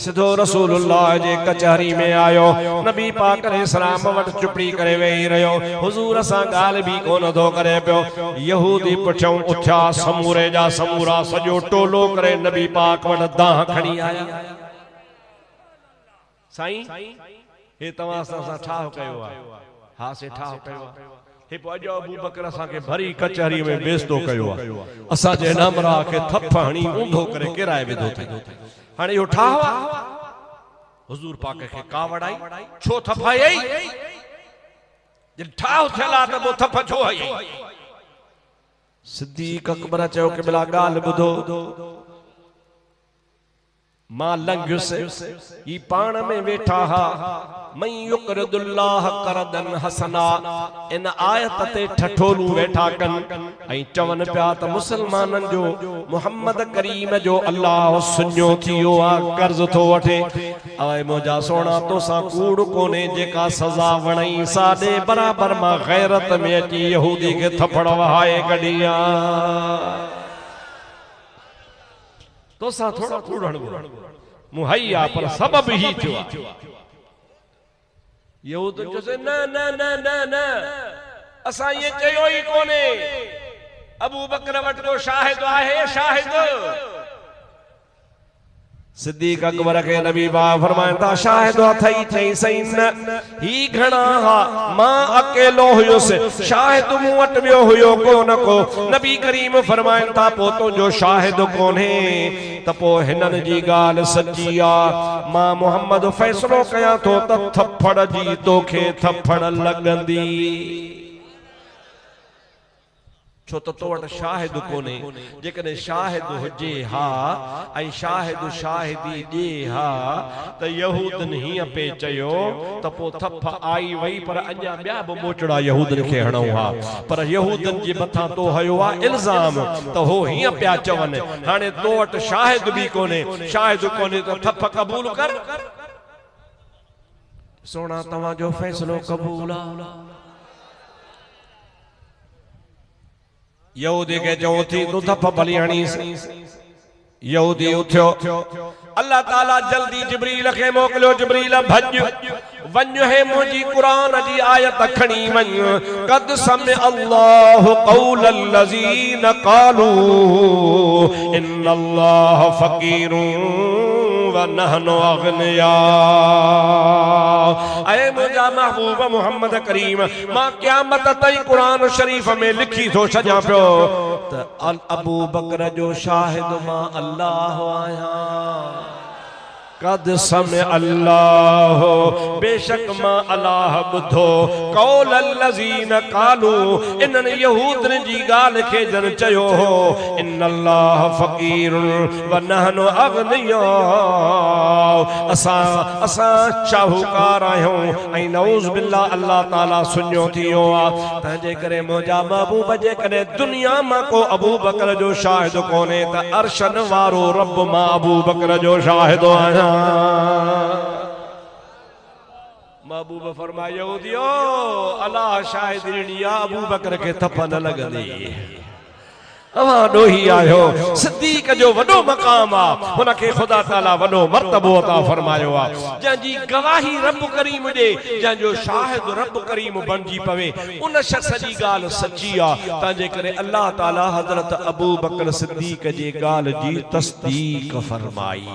सिधो रसूलुल्लाह जे कचहरी में आयो। नबी पाक अलैहिस्सलाम वटि चुपड़ी करे वेही रहियो। हुज़ूर सां ॻाल्हि बि कोन थो करे पियो। यहूदी पुठियों उथिया समूरे जा समूरा सॼो टोलो करे नबी पाक वटि दाह खणी आया। साईं हे तव्हां सां ठाह कयो आहे। हा से ठाह कयो आहे। हे पोइ अॼु अबू बकर असांखे भरी कचहरी में बेइज़्ज़तो कयो आहे। असांजे नामरा खे थप हणी ऊंधो करे किराए विधो अथई। हाणे इहो ठाह आहे। हुज़ूर पाक खे का वड़ाई छो थपाई आई? जॾहिं ठाह थियल आहे त पोइ थप छो आई? सिद्दीक़ अकबर चयो कि भला ॻाल्हि ॿुधो। मां लंघयुसि ही पाण में वेठा हा। मई युक़रिदुल्लाह क़रदन हसना इन आयत ते ठठोलू वेठा कनि ऐं चवनि पिया त मुसलमाननि जो मोहम्मद करीम जो अल्लाह सुञो थी वियो आहे, कर्ज़ थो वठे। अवे मुंहिंजा सोना तोसां कूड़ कोन्हे जेका सज़ा वणई साॾे बराबर मां गैरत में अची यहूदी खे थप्पड़ वहाए कढी आहे। तोसां थोड़ा कूड़ण मुहैया पर सबब ही थियो। यहूद चयो न न न न न असां ये चयो ही कोने। अबू बकर वट को शाहिद आहे शाहिद। सिद्दीक़ अकबर के नबी बा फरमाइन था शाहिद अथई चई सही न ही घणा हा मां अकेलो हुयुसि शाहिद मूं वटि वियो हुयो कोन को। नबी करीम फरमाइन था पोइ तुंहिंजो शाहिद कोन्हे त पोइ हिननि जी ॻाल्हि सची आहे। मां मोहम्मद फ़ैसिलो कयां थो त थप्पड़ जी तोखे थप्पड़ लॻंदी। छो तो वटि शाहिद कोने। जेकॾहिं शाहिद हुजे हा ऐं शाहिद शाहिदी ॾे हा त यहूदन हीअं पे चयो त पोइ थप आई वई पर अञा ॿिया बि मोचड़ा यहूदन खे हणूं हा। पर यहूदन जे मथां तो हयो आहे इल्ज़ाम त हो हीअं पिया चवनि। हाणे तो वटि शाहिद बि कोने, शाहिद कोने त थप क़बूल कर। सोना तव्हांजो फ़ैसिलो क़बूल आहे। यहूदी के चऊं थी तू थप भली हणीस। यहूदी उथियो। अल्लाह ताला जल्दी जिब्रील खे मोकिलियो। जिब्रील भज वञ है मुंहिंजी कुरान जी आयत खणी वञ। कद समे अल्लाह क़ौल लज़ीन क़ालू इन्नल्लाह फ़क़ीरुन व नहनु अग़निया। ऐ मुंहिंजा महबूब मोहम्मद करीम मां क़यामत ताईं कुरान शरीफ में लिखी थो छॾियां पियो त अबू बकर जो शाहिद मां अल्लाह आहियां। कद समय अल्लाह बेशक मां अल्लाह बुधो कौल अल्लज़ीन कालू इन्हन यहूदन जी गाल के जन चयो हो इन अल्लाह फकीर व नहनु अगनिया असा शाहूकार आहियूं ऐं नऊज़ बिल्लाह अल्लाह ताला सुञो थियो आहे तंहिंजे करे मुंहिंजा महबूब जे कॾहिं दुनिया मां को अबू बकर जो शाहिद कोन्हे त अर्शन वारो रब मां अबू बकर जो शाहिद आहियां। महबूब फरमाए यहूदियो अल्लाह शाहिद ॾिनी अबू बकर के थप न लगंदी अवा डोही आयो सिद्दीक जो वडो मकाम आ हुनके खुदा ताला वडो मर्तबो अता फरमायो आ जंजी गवाही रब करीम दे जंजो शाहिद रब करीम बनजी पवे उन शख्स जी गाल सच्ची आ तंजे करे अल्लाह ताला हजरत अबू बकर सिद्दीक जे गाल जी तस्दीक फरमाई।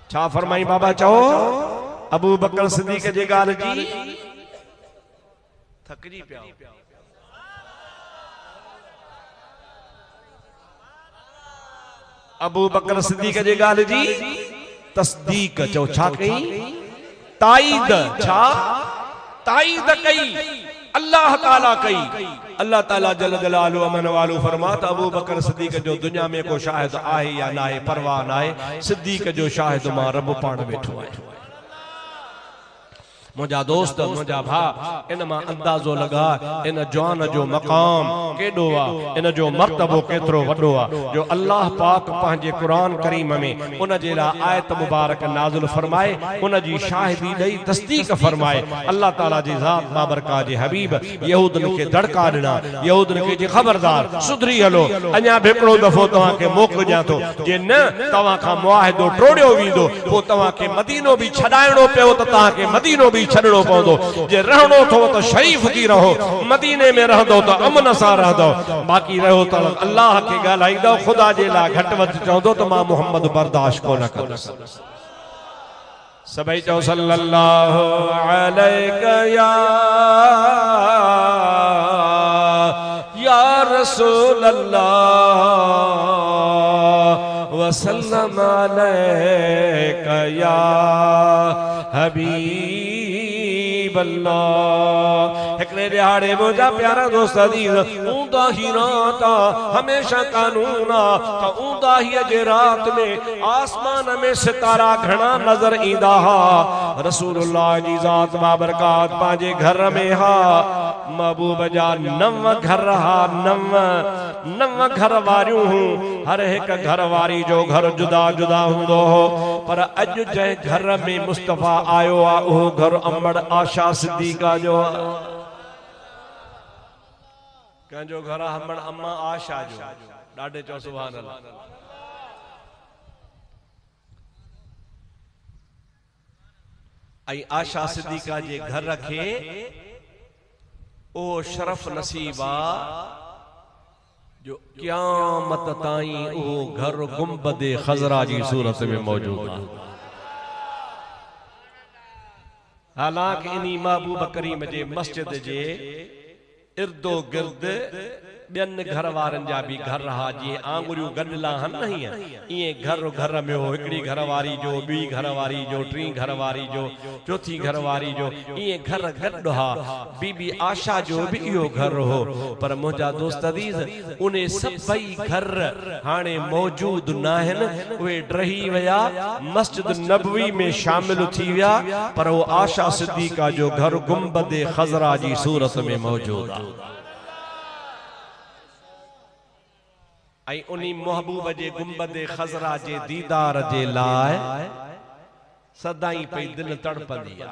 छा फरमाई बाबा चओ अबू बकर सिद्दीक जे गाल जी थकजी पिया अबू बकर सिद्दीक जे गाल जी तस्दीक चो छा कई ताईद छा ताईद कई अल्लाह ताला कई अल्लाह ताला जल जलालु अमन वालू फरमाता अबू बकर सिद्दीक जो दुनिया में को शाहिद आहे या ना आहे परवाह ना आहे सिद्दीक जो शाहिद मां रब पाण वेठो आहे। मुझा दोस्त मुझा भा इन मां अंदाजो लगा इन जवान जो मकाम केडो आ इन जो मर्तबो केतरो वडो आ जो अल्लाह पाक पंहिंजे कुरान करीम में उन जे ला आयत मुबारक नाज़िल फरमाए उन जी शाहिदी दई तस्दीक फरमाए अल्लाह ताला जी ज़ात बाबरका जे हबीब यहूदन के धड़का दिना यहूदन के जे खबरदार सुधरी हलो अञा भेकड़ो दफो तवा के मोकलजा तो जे न तवा का मुआहिदो टोड़ियो वींदो तो तवा के मदीनो भी छडाइणो पियो त तवा के मदीनो भी छड़नो पवंदो जे रहणो थो तो शरीफ थी रहो मदीने में रहंदो तो अमन सां रहंदो बाकी रहो तो अल्लाह के ॻाल्हाईंदो खुदा जे ला घट वध चवंदो तो मां मोहम्मद बर्दाश्त कोन कंदुसि। सभई चओ सल्लल्लाहु अलैहि या रसूल अल्लाह वसल्लम अलैका या हबीब अल्लाह। एकड़े दिहाड़े मुझा प्यारा दोस्त अजीज ऊंदा ही रात हमेशा कानून आ ऊंदा ही जे रात में आसमान में सितारा घना नजर ईंदा हा रसूलुल्लाह जी ज़ात बाबरकात पांजे घर में हा महबूब जा 9 घर हा 9 घर वारियूं हर एक घर वारी जो घर जुदा जुदा हुंदो हो पर अज जे घर में मुस्तफा आयो आ ओ घर अमड़ आशा सिद्दीका जो कंजो घर हमण अम्मा आशा जो डाडे चो सुभान अल्लाह। आई आशा सिद्दीका जे घर रखे ओ शरफ नसीबा जो क़यामत ताईं ओ घर गुंबदे खजरा जी सूरत में मौजूद है। हालांकि इन्हीं महबूब करीम जे मस्जिद जे इर्दो गिर्द बियन घर वारन जा भी घर रहा जी आंगुरियों गडला हन नहीं है ये घर में हो एकड़ी घर वारी जो बी घर वारी जो टी घर वारी जो चौथी घर वारी जो ये घर गड हा बीबी आशा जो भी यो घर हो पर मुझा दोस्त अजीज उन्हें सभई घर हाने मौजूद नाहन वे रही वया मस्जिद नबवी में शामिल थी वया पर वो आशा सिद्दीका जो घर गुंबदे खजरा जी सूरत में मौजूद है। आई उन्हीं महबूब जे गुंबदे खजरा जे दीदार जे लाए सदाई पे दिल तड़पंदी आ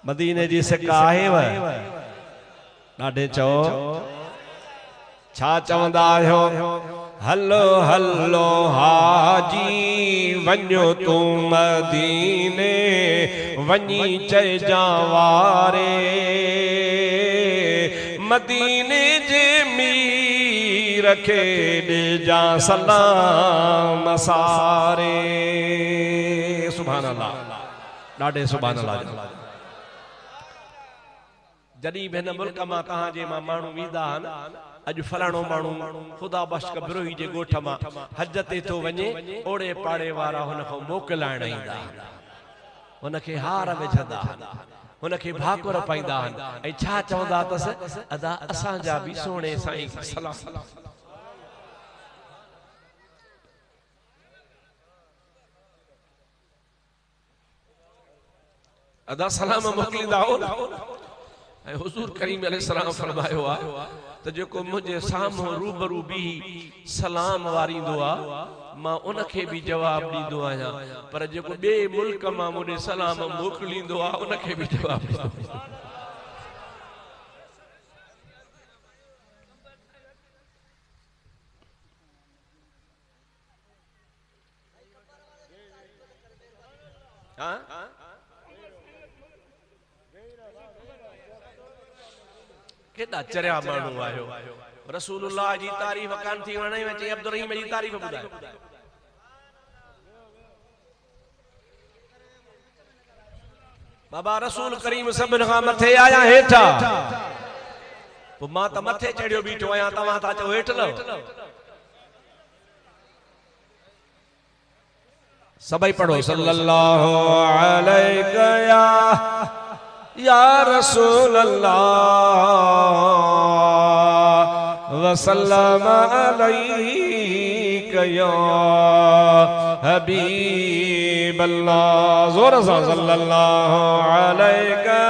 मदीने जी सिका आहे व ॾाढे चओ छा चवंदा आहियो हलो हलो हाजी वञो तू मदीने वञी चइजां वारे मदीने जे मीर खे ॾिजां सलाम सारे। सुभान अल्लाह ॾाढे सुभान अल्लाह जॾहिं बि हिन मुल्क मां तव्हांजे मां माण्हू वेंदा आहिनि अॼु फलाणो माण्हू ख़ुदा बख्श बिरोही जे ॻोठ मां हज ते थो वञे ओड़े पाड़े वारा हुन खां मोकिलाइण ईंदा हुनखे हार विझंदा हुनखे भाकुर पाईंदा आहिनि ऐं छा चवंदा अथसि अदा असांजा बि सोणे साईं सलाम अदा सलाम मोकिलींदा हो ऐं हुज़ूर करीम अलैहिस्सलाम फरमायो आहे त जेको मुंहिंजे साम्हूं रूबरू बि सलाम वारींदो आहे मां उनखे बि जवाबु ॾींदो आहियां पर जेको ॿिए मुल्क मां मुंहिंजे सलाम मोकिलींदो आहे उनखे बि जवाबु ॾींदो केॾा चरिया माण्हू आयो रसूलुल्लाह जी तारीफ़ कान थी वणे चई अब्दुल रहीम जी तारीफ़ ॿुधायो बाबा रसूल करीम सभिनि खां मथे आया हेठा पोइ मां त मथे चढ़ियो बीठो आहियां तव्हां था चओ हेठि लहो सभई पढ़ो सल्लल्लाहु अलैहि या रसूल अल्लाह वसल्लम अलैका या हबीब अल्लाह जोर से सल्लल्लाहु अलैका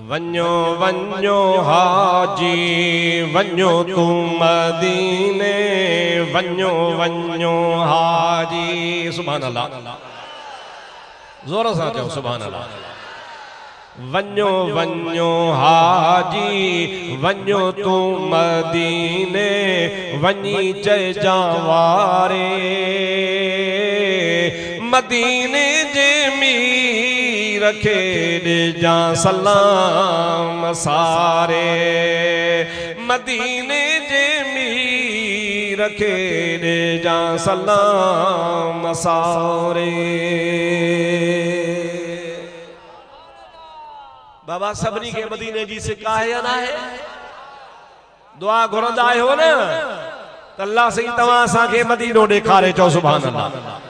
वन्यो वन्यो हाजी वन्यो तुम मदीने वन्यो वन्यो हाजी सुभान अल्लाह जोर से चओ सुभान अल्लाह वन्यो वन्यो हाजी वन्यो तुम मदीने वनी जय जावारे मदीने जे रखे जा सलाम सारे मदीने जे मीर रखे जा सलाम सारे बाबा सभिनी खे मदीने जी सिका है या ना है दुआ घुरंदा आहियो न त अल्लाह सही तव्हां असांखे मदीनो ॾेखारे चओ सुभान अल्लाह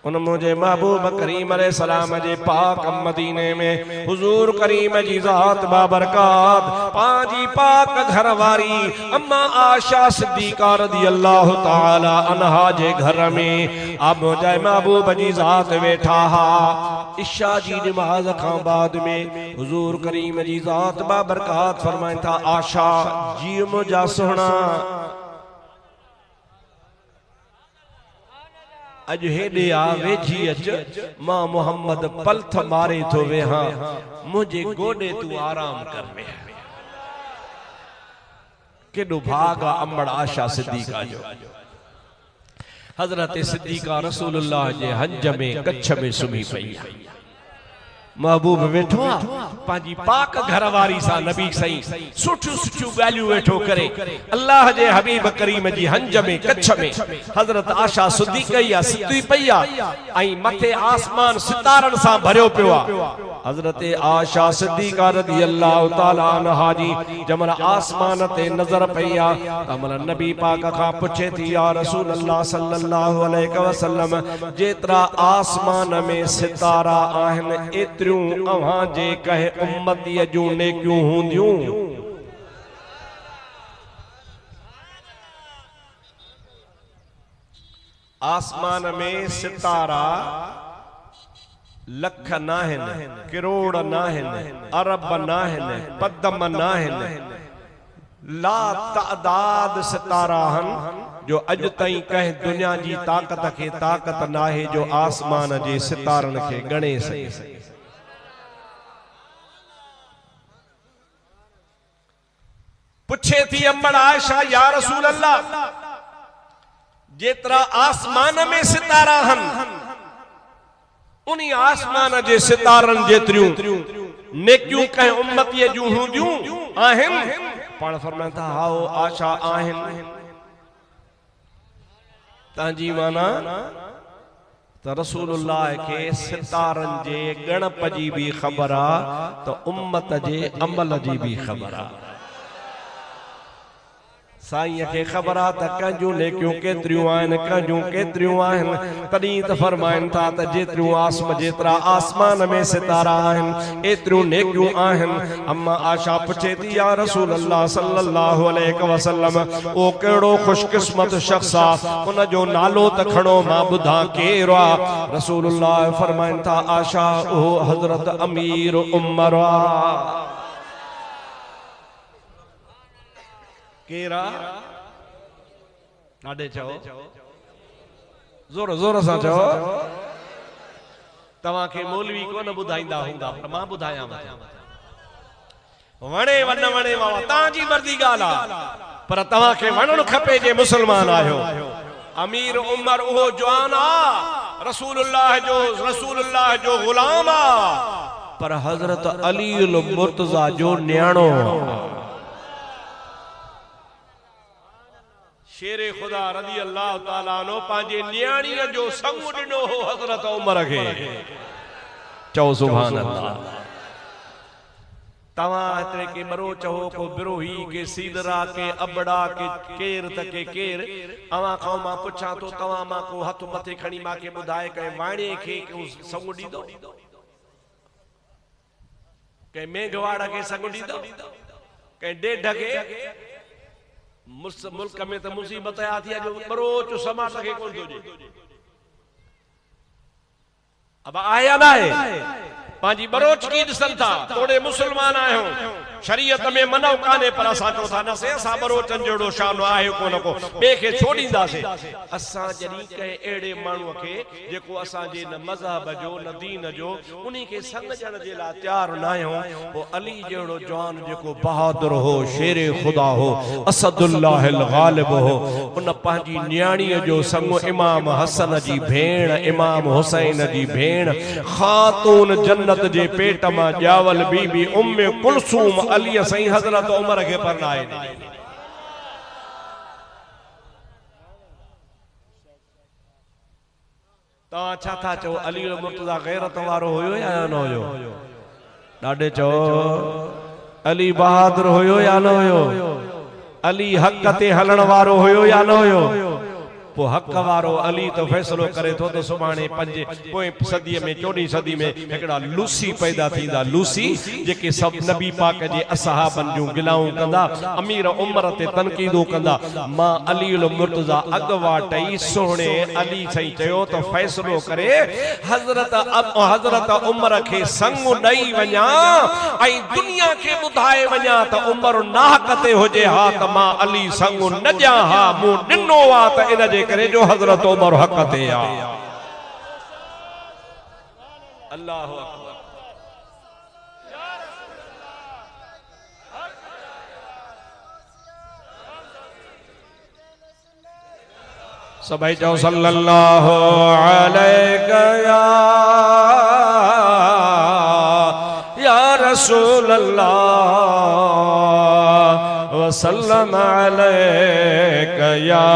उन मुझे महबूब करीम अलैहिस्सलाम जे पाक मदीने में हुजूर करीम जी ज़ात बाबरकात पांजी पाक घरवारी अम्मा आशा सिद्दीका रज़ियल्लाहु ताला अन्हा जे घर में अब मुझे महबूब जी ज़ात वेठा हा इशा जी नमाज खां बाद में हुजूर करीम जी ज़ात बाबरकात फरमाइन था आशा जी मुझा सोहना अज हेडे आ वेझी अच मां मोहम्मद पलथ मारे थो वेहा मुझे गोडे तू आराम कर वे केडो भागा अमड़ आशा सिद्दीका जो हजरत सिद्दीका रसूलुल्लाह जे हज में कच्छ में सुमी पई महबूब वेठो पांजी पाक घरवारी सा नबी सही सुठियूं सुठियूं ॻाल्हियूं वेठो करे अल्लाह जे हबीब करीम जी हंज में कच्छ में हजरत आशा सिद्दीका या सुती पई आई मथे आसमान सितारन सा भरियो पियो हजरत आशा सिद्दीका रज़ियल्लाहु ताला अन्हा जी जमल आसमान ते नजर पई तमल नबी पाक खां पुछे थी या रसूल अल्लाह सल्लल्लाहु अलैहि वसल्लम जेतरा आसमान में सितारा आहिन एतिरियूं अव्हां जे कहे उम्मतीअ जूं नेकियूं हूंदियूं आसमान में सितारा लख नाहिन करोड़ नाहिन अरब नाहिन पदम नाहिन ला तादाद सितारा हन जो अज ताईं कहीं दुनिया जी ताकत के ताकत नाहे जो आसमान जे सितारन के गणे सके पुछे थी अम्मड़ आयशा या रसूल अल्लाह जेतरा आसमान में सितारा हन उन्हीं आसमान जे सितारन जेतरियूं नेकियूं कहीं उम्मतीअ जूं हूंदियूं आहिन पाण फरमाइनि था हाओ आशा आहिन तांजी माना तो रसूलुल्लाह के सितारन जे गणप जी भी खबर आ तो उम्मत जे अमल जी भी खबर आ साईं के खबर आ त कंजू ने क्यों केतरियूं आहिनि कंजू केतरियूं आहिनि तॾहिं त फरमाइनि था त जेतिरियूं जेतिरा आसमान में सितारा आहिनि एतिरियूं नेकियूं आहिनि। अम्मा आशा पुछे थी या रसूल अल्लाह सल्लल्लाहु अलैहि वसल्लम ओ कहिड़ो खुशकिस्मत शख्स आ उन जो नालो त खणो मां ॿुधा केरु आ। रसूलुल्लाह फरमाइनि था आशा ओ हज़रत अमीर उमर आ। केरा नाडे चओ जोर जोर सां चओ तव्हां खे मौलवी कोन ॿुधाईंदा हूंदा पर मां ॿुधायां वणे वन वणे मां तव्हांजी मर्ज़ी ॻाल्हि आहे पर तव्हां खे वणणु खपे जे मुस्लमान आहियो। अमीर उमर उहो जवान आ रसूलुल्लाह जो गुलाम आ पर हज़रत अली मुर्तज़ा जो न्याणो शेरे खुदा रज़ी अल्लाह ताला नो पांजे न्याणीअ जो संग ॾिनो हो हज़रत उमर खे। चओ सुभान अल्लाह। तव्हां एतिरे के मरो चओ को बिरोही के सीदरा के अबड़ा के केर त के केर अवां खां मां पुछां तो तव्हां मां को हथ मथे खणी मां के ॿुधाए कंहिं वाणे खे संग ॾींदो कंहिं मेघवाड़ खे संग ॾींदो कंहिं ॾेढ खे मुल्क में तो मुसीबत आती है जो बरोच समाज के कौन दो अब आया ना है पांजी बरोच की दिसन था थोड़े मुसलमान आए हो शरीयत में मनो काने पर असा चो था न से असा बरोचन जोड़ो शान आए कोन को बे के छोड़ींदा से असा जनी कहे एड़े मानू के जेको असा जे न मजहब जो न दीन जो उन्हीं के संग जन जे ला तैयार ना हो वो अली जेड़ो जवान जेको बहादुर हो शेरे खुदा हो असदुल्लाह अल गालिब हो उन पांजी न्याणी जो संग इमाम हसन जी भेण इमाम हुसैन जी भेण खातून जन्नत जे पेट मा जावल बीबी उम्मे कुलसूम अली सही हजरत उमर के परनाए ता अच्छा था चो अली मुर्तजा गैरत वारो होयो या न होयो डाडे चो अली बहादुर होयो या न होयो अली हक ते हलण वारो होयो या न होयो पो हक वारो अली तो फैसलो करे तो सुभाणे पंजे पोए सदी में 14वीं सदी में एकड़ा लूसी पैदा थींदा लूसी जेके सब नबी पाक जे असहाबन जो गिलाऊं कंदा अमीर उमर ते तनकीदो कंदा मां अली मुर्तजा अगवाटई सोहणे अली सही चयो तो फैसलो करे हजरत उमर के संग दई वञा आई दुनिया के बुधाए वञा त उमर नाहक ते होजे हा त मां अली संग न जा हा मु दिनो वा त इन जे करे जो हजरत उमर हक ते आ। अल्लाहु अकबर सबाई जाओ सल्लल्लाहु अलैहि या रसूल अल्लाह वसल्लम अलैका या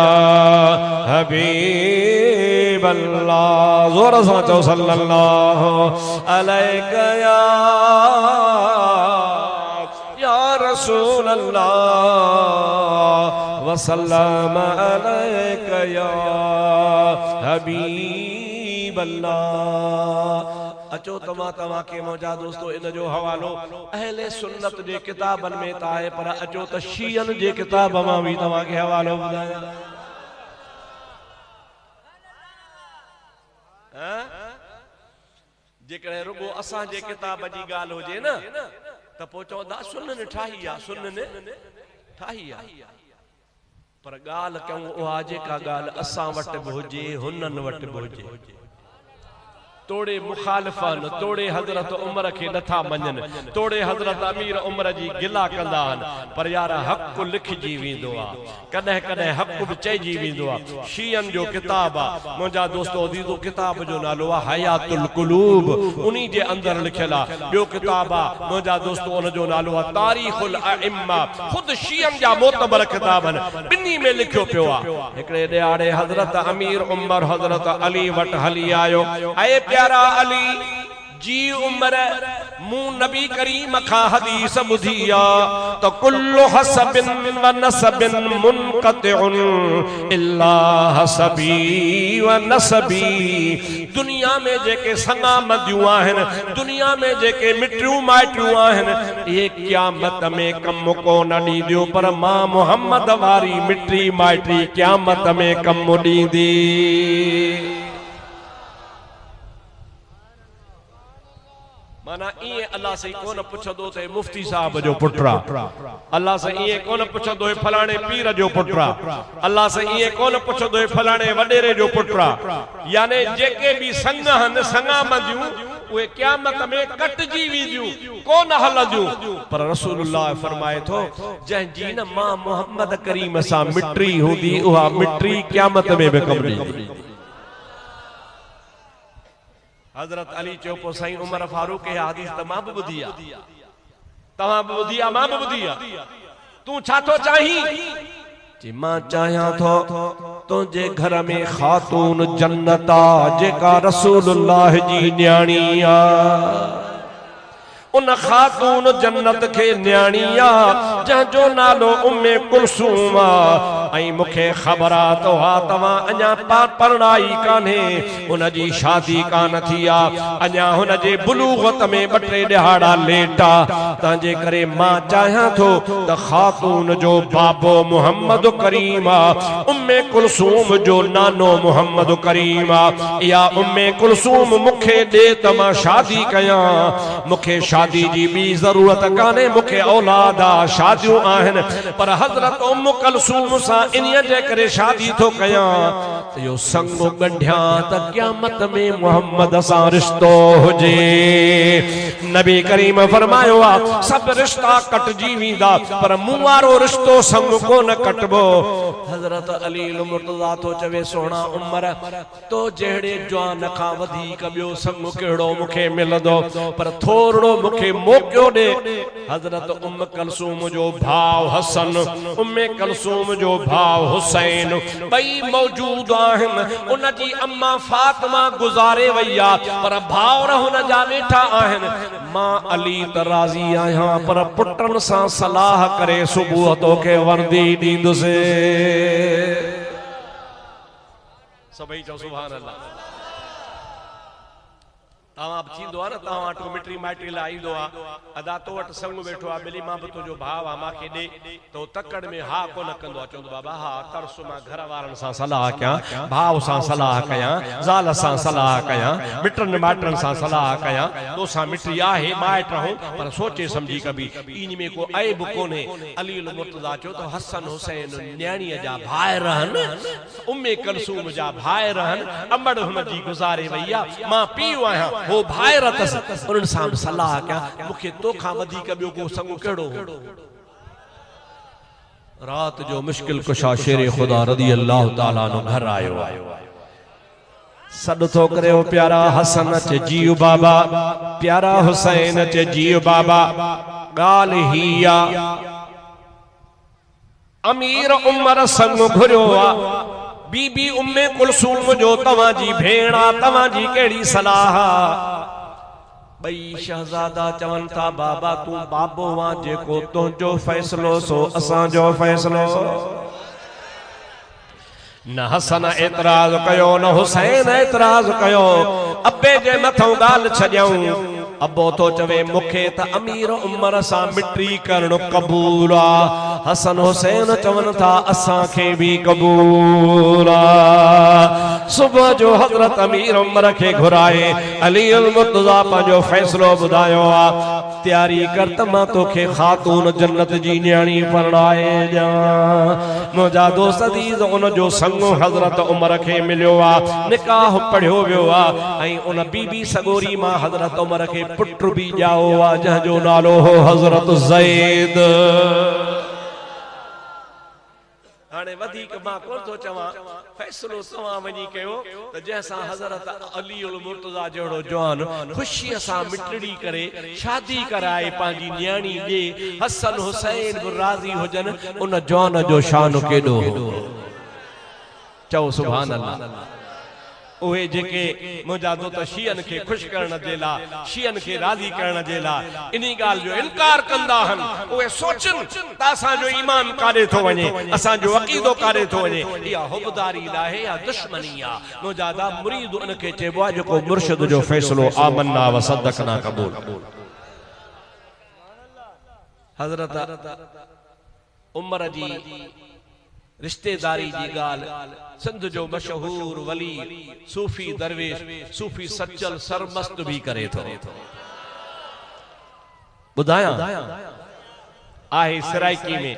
हबीब अल्लाह जोर से चो सल्लल्लाहु अलैका या रसूल अल्लाह वसल्लम अलैका या हबीब अल्लाह। अचो तमा के मौजा दोस्तों इन जो हवालो अहले सुन्नत जे किताबन में ता है पर अचो त शीयन जे किताब मां भी तमा के हवालो बुधाया जेकॾहिं रुगो असां जे किताब जी ॻाल्हि हुजे न त पोइ चवंदा सुनन ठाही आहे सुनन ठाही आहे पर ॻाल्हि कयूं उहा जेका ॻाल्हि असां वटि बि हुजे हुननि वटि बि हुजे तोड़े मुखालिफन तोड़े हजरत उमर के नथा मञन तोड़े हजरत अमीर उमर जी गिला कंदा पर यार हक लिखजी वेंदो आ कदे कदे हक भी चईजी वेंदो आ शियन जो किताब आ मुंजा दोस्तो अजीजो किताब जो नालो आ हयातुल कुलूब उनी जे अंदर लिखियल आ बियो किताब आ मुंजा दोस्तो उन जो नालो आ तारीखुल अइम्मा खुद शियन जा मोतबर किताबन बिन्नी में लिखियो पियो आ एकड़े दिहाड़े हजरत अमीर उमर हजरत अली वट हली आयो आए प्यारा अली जी उमर मु नबी करीम खा हदीस बुधिया तो कुल्लु हसबिन व नसबिन मुनक़तिउन इल्ला हसबी व नसबी दुनिया में जेके संगा मदियूं आहिन दुनिया में जेके मिट्रियूं माइटियूं आहिन ये क़यामत में कम को न ॾींदियूं पर मां मोहम्मद वारी मिट्री माइटी क़यामत में कम ॾींदी माना ये अल्लाह से कोन पुछदो ते मुफ्ती साहब जो पुत्रा अल्लाह से ये कोन पुछदो है फलाने पीर जो पुत्रा अल्लाह से ये कोन पुछदो है फलाने वडेरे जो पुत्रा यानी जेके भी संग हन संगा मदियूं वे क़यामत में कटजी वीदियूं कोन हलदियूं पर रसूलुल्लाह फरमाए थो जह जी न मां मोहम्मद करीम सा मिट्री हुंदी उहा मिट्री क़यामत में भी कम दी हजरत अली चौपो साईं उमर फारूक के हदीस तमाम भी बुधिया तमाम भी बुधिया मां भी बुधिया तू छा तो चाही जी मां चाहया थो तुझे घर में खातून जन्नता जेका रसूलुल्लाह जी न्याणिया उन खातून जन्नत के न्याणिया जंहिंजो नालो उम्मे कुलसूम आई मुखे खबरा तो हा तवा अञा परणाई काने उन जी शादी कान थी आ अञा हुन जे बुलूगत में बटे दिहाड़ा लेटा तांजे करे मां चाहया थो त खातून जो बाबो मोहम्मद करीम उम्मे कुलसूम जो नानो मोहम्मद करीम या उम्मे कुलसूम मुखे दे त मां शादी कया मुखे शादी जी भी जरूरत काने मुखे औलादा शादियों आहिन पर हजरत उम्म कुलसूम सा इन्हीअ जे करे शादी थो कया यो संग गंढिया त क़यामत में मोहम्मद सा रिश्तो हुजे नबी करीम फरमायो आ सब रिश्ता कटजी वींदा पर मुंह वारो रिश्तो संग को न कटबो हजरत अली मुर्तजा तो चवे सोना उमर तो जेड़े जवान का वधीक बियो संग केड़ो मुखे मिलदो पर थोड़ो मुखे मौको दे हजरत उम्म कुलसूम जो भाव हसन उम्मे कुलसूम जो भाव हुसैन बई मौजूद आहिन उन जी अम्मा फातिमा गुजारे वैया पर भाव हुन जा वेठा आहिन मां अली त राजी आया पर पुटन सा सलाह करे सुबह तो के वर्दी दींदुसे सभई चो सुभान अल्लाह तवा थींदो आ न तवा टो मिट्री माइटी लाइंदो आ अदा तो वट संग बैठो आ बिली मां बतो जो भाव आ माके दे तो तकड़ में हा को न कंदो आ चंदो बाबा हा तरस मां घर वारन सा सलाह क्या भाव सा सलाह कया जाल सा सलाह कया मिटन माटन सा सलाह कया तो सा मिट्री आ है माइट रहूं पर सोचे समझी कभी इन में को ऐब कोने अली मुर्तजा चो तो हसन हुसैन न्याणी जा भाई रहन उम्मे कुलसूम जा भाई रहन अमड़ हुन जी गुजारे वैया मां पीयो आया वो भाई रतस उन सां सलाह क्या मुखे तो खां वधी के बियो को संग केड़ो रात जो मुश्किल कुशा शेर खुदा रदी अल्लाह ताला नो घर आयो सद तो करे ओ प्यारा हसन च जीव बाबा प्यारा हुसैन च जीव बाबा गाल हिया अमीर उमर संग घुरियो आ बीबी उम्मे कुलसूम जो तवा जी भेणा तवा जी केड़ी सलाह बई शहजादा चवन था बाबा तू बाबो वा जेको तुझो फैसलो सो असा जो फैसलो न हसन एतराज कयो न हुसैन एतराज कयो अब्बे जे मथों गाल छड्यऊं अबो तो चवे मुखे त अमीर उमर सा मिट्री करण कबूल आ हसन हुसैन चवन था असा के भी कबूल आ सुबह जो हजरत अमीर उमर के घुराए अली मुर्तजा जो फैसलो बुधायो आ तैयारी कर त मां तोखे खातून जन्नत जी न्याणी परणाए जा। मुंहिंजा दोस्त अज़ीज़ उन जो संगो हज़रत उमर खे मिलियो आ, निकाह पढ़ियो वियो आ ऐं उन बीबी सगोरी मां हज़रत उमर खे पुट बि ॼाओ आ जंहिंजो नालो हो हज़रत ज़ैद। हाणे वधीक मां कोन थो चवां, फ़ैसिलो तव्हां वञी कयो त जंहिंसां हज़रत अली उल मुर्तज़ा जहिड़ो जवान ख़ुशीअ सां मिटड़ी करे शादी कराए पंहिंजी न्याणी ॾे, हसन हुसैन बि राज़ी हुजनि, उन जवान जो शान केॾो हो। चओ सुभान अल्लाह। उहे जेके मुंहिंजा दोस्त शियन खे ख़ुशि करण जे लाइ, शियन खे राज़ी करण जे लाइ इन ॻाल्हि जो इनकार कंदा आहिनि, उहे सोचनि त असांजो ईमान काॾे थो वञे, असांजो अक़ीदो काॾे थो वञे, इहा हुबदारी आहे या दुश्मनी आहे। मुंहिंजा दा मुरीद उनखे चइबो आहे जेको मुर्शिद जो फ़ैसिलो आमन्ना व सदक़ना क़बूल। हज़रत उमर जी रिश्तेदारी जी ॻाल्हि, सिंध जो मशहूर वली सूफी दरवेश, सूफी सचल सरमस्त भी करे थो। ॿुधायां आहे सिराइकी में,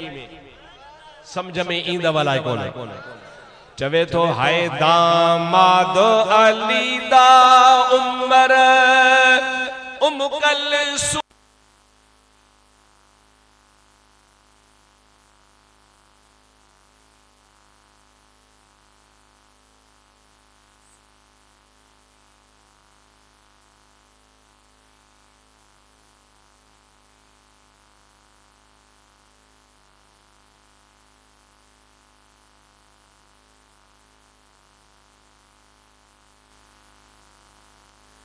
समझ में ईंदव अलाए कोन्हे। चवे थो हाय दामाद अली दा उमर कलसूम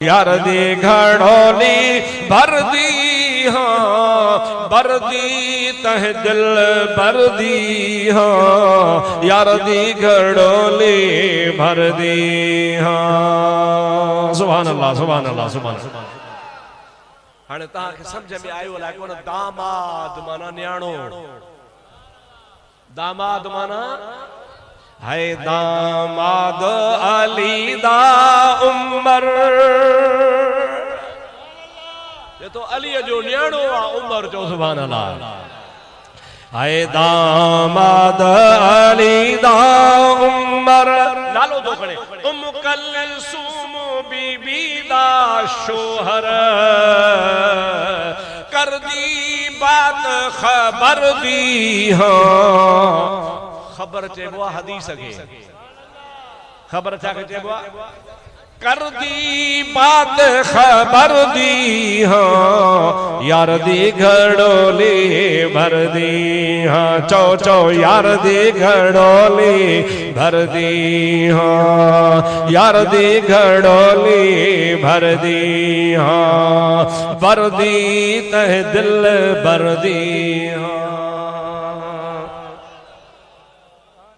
यार दे घड़ोली भर दी हाँ, भर दी तह दिल भर दी हाँ, यार दी घड़ोली भर दी हाँ। सुभान अल्लाह सुभान अल्लाह सुभान अल्लाह। हाणे तव्हांखे समझ में आयो अलाए कोन, दामाद माना न्याणो, दामाद माना है दामाद अली दा उमर। ये तो अली जो न्याणो आ उमर जो। सुभान अल्लाह। है दामाद अली दा उमर, नालो तो खड़े कलसूम बीबी दा शोहर, कर दी बात खबर दी हाँ। खबर चेबो हदीस के, खबर छा के चेबो कर दी बात खबर दी हाँ, यार दी घड़ोली भर दी हाँ। चौ चौ यार दी घड़ोली भर दी हाँ, यार दी घड़ोली भर दी हाँ, भर दी तह दिल भर दी हाँ।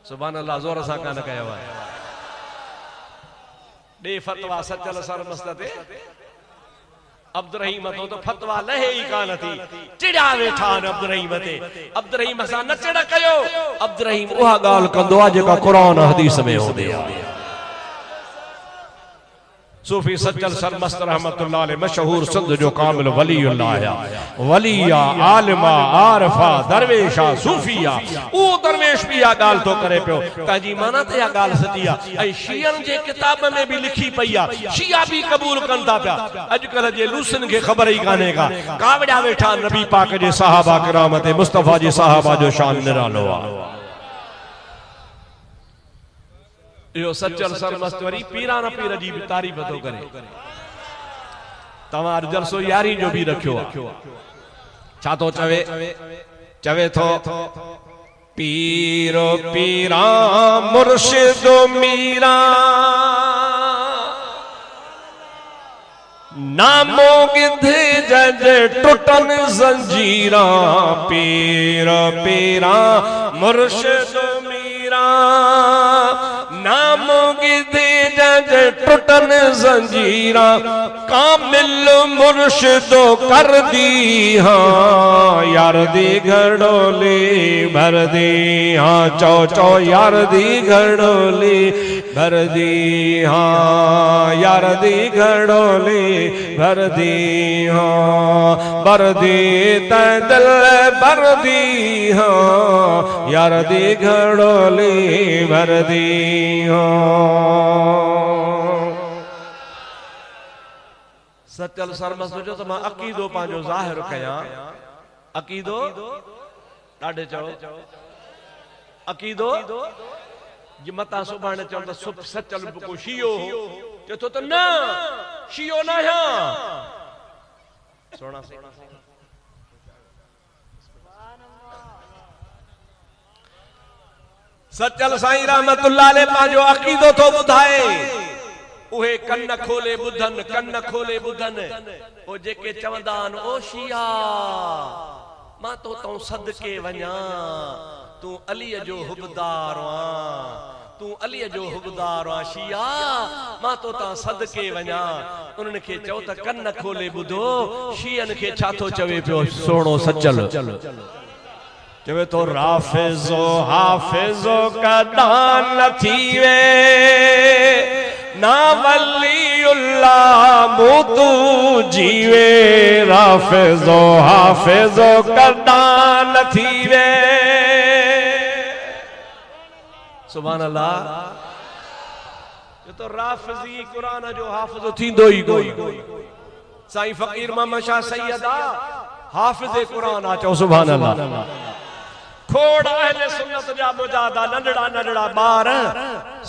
सुभान अल्लाह। जोर सां कान कयो आहे। दे फतवा सचल सर मस्तते अब्दुल रहीम तो फतवा लहे ही कान थी, चिड़ा वेठा अब्दुल रहीम ते। अब्दुल रहीम सां न चिड़ कयो, अब्दुल रहीम उहा ॻाल्हि कंदो आहे जेका क़ुरान हदीस में हूंदी आहे। सूफी सचल सरमस्त रहमतुल्लाह अलैह मशहूर सिंध जो कामिल वलीउल्लाह, वलिया आलिमा आरफा दरवेशा सूफिया। ओ दरवेश भी आ गाल तो करे पियो ताजी माना ते आ गाल सची आ, ऐ शियन जे किताब में भी लिखी पई आ, शिया भी कबूल कंदा पिया। अजकल जे लूसन के खबर ही काने का कावड़ा वेठा नबी पाक जे सहाबा किराम ते मुस्तफा जे सहाबा जो शान निरालो आ। यो सचल सरमस्त वरी पीराना पीर जी तारीफ तो करे। तवार जलसो यारी जो भी रखियो छा तो चवे, चवे थो पीरो पीरा मुर्शिद मीरा नामो गिधे जज टुटन जंजीरा। पीरो पीरा मुर्शिद मीरा नामो गिधे जज टुटन जंजीरा कामिल मुर्शिदो कर दी हाँ यार दी घड़ोली भर दी हाँ चौ चौ यार दी घड़ोली भर दी हाँ यार दी घड़ोली भर दी हाँ भर दी तै दिल भर दी हाँ यार दी घड़ोली भर दी हाँ। सचल सरमस जो तो मां अकीदो पांजो ज़ाहिर कया अकीदो ॾाढे चओ अकीदो जे मता सुभाणे चओ त सचल को शियो चओ तो न शियो न है सोना सचल साईं रहमतुल्लाह अलैह पांजो अकीदो तो बुधाए उहे कन्न खोले बुधन ओ जेके चवंदान ओ शिया मां तो तू सदके वञा तू अलीअ जो हुबदार तू अलीअ जो हुबदार शिया मां तो ता सदके वञा उन्हनि खे चओ त कन्न खोले बुधो शियन खे छा थो चवे पियो सोणो सचल चवे तो राफिजो हाफिजो कदान थी वे ना वलीउल्लाह मुतू जीवे राफिजो हाफिजो कदान थी वे सुभान अल्लाह ये तो राफिजी कुरान जो हाफिज थींदो ही कोई साईं फकीर मोहम्मद शाह सैयदा हाफिज कुरान आ चो सुभान अल्लाह खोड़ अहले सुन्नत जा मुजादा नंढड़ा नंढड़ा बार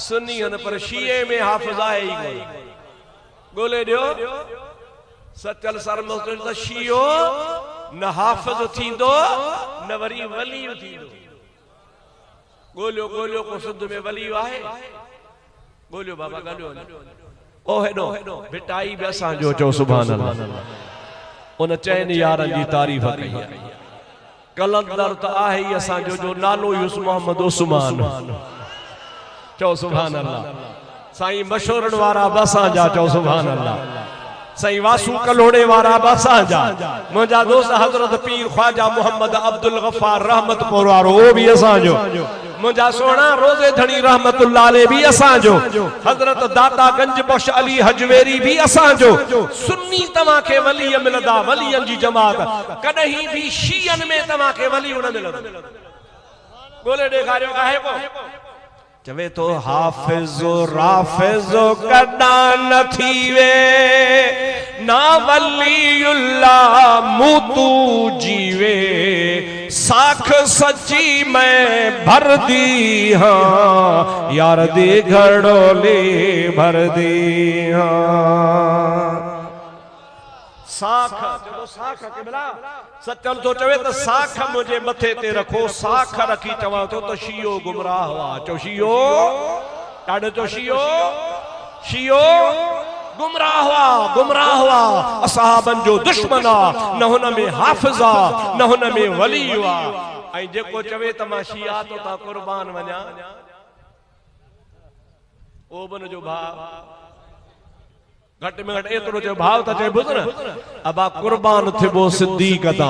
सुन्नियन पर शिये में हाफिज आहे ही कोई गोले दियो सचल सरमस त शियो न हाफिज थींदो न वरी वली थींदो गोलियो गोलियो को सिंध में वली आहे गोलियो बाबा गलियो ओ हेडो बिटाई बि असां जो चो सुभान अल्लाह उन चैन यारन जी तारीफ कई कलंदर त आहे ही असां जो नालो यूस मोहम्मद उस्मान चो सुभान अल्लाह साईं मशहूरन वारा बसां जा चो सुभान अल्लाह साईं वासू कलोड़े वारा बसां जा मुंहिंजा दोस्त हजरत पीर ख्वाजा मोहम्मद अब्दुल गफ्फार रहमतपुर वारो वो भी असां जो मुंहिंजा सोना रोज़े धणी रहमतुल्लाह अलैह भी असां जो हजरत दाता गंज बख्श अली हजवेरी भी असां जो सुन्नी तव्हां खे वली मिलंदा वलियन जी जमात कॾहिं भी शियन में तव्हां खे वली न मिलंदा बोले ॾेखारियो आहे को चवे तो हाफिजो राफिजो कदा न थी वे ना वलीउल्लाह मुतू जीवे साख सच्ची मैं भर दी हाँ यार दी घड़ोली भर दी हाँ साख जो साख के बला सचल तो चवे तो साख मुझे मथे ते रखो साख रखी चवा तो शियो गुमराह हुआ चो शियो ॾाढो चो शियो गुमराह हुआ असहाबन जो दुश्मना न हुन में हाफिजा न हुन में वली हुआ ऐं जेको चवे त मां शिया तो ता कुर्बान वञा ओबन जो भाउ घट में घट एतरो जो भाव त चए बुध न अबा कुर्बान थिबो सिद्दीक ता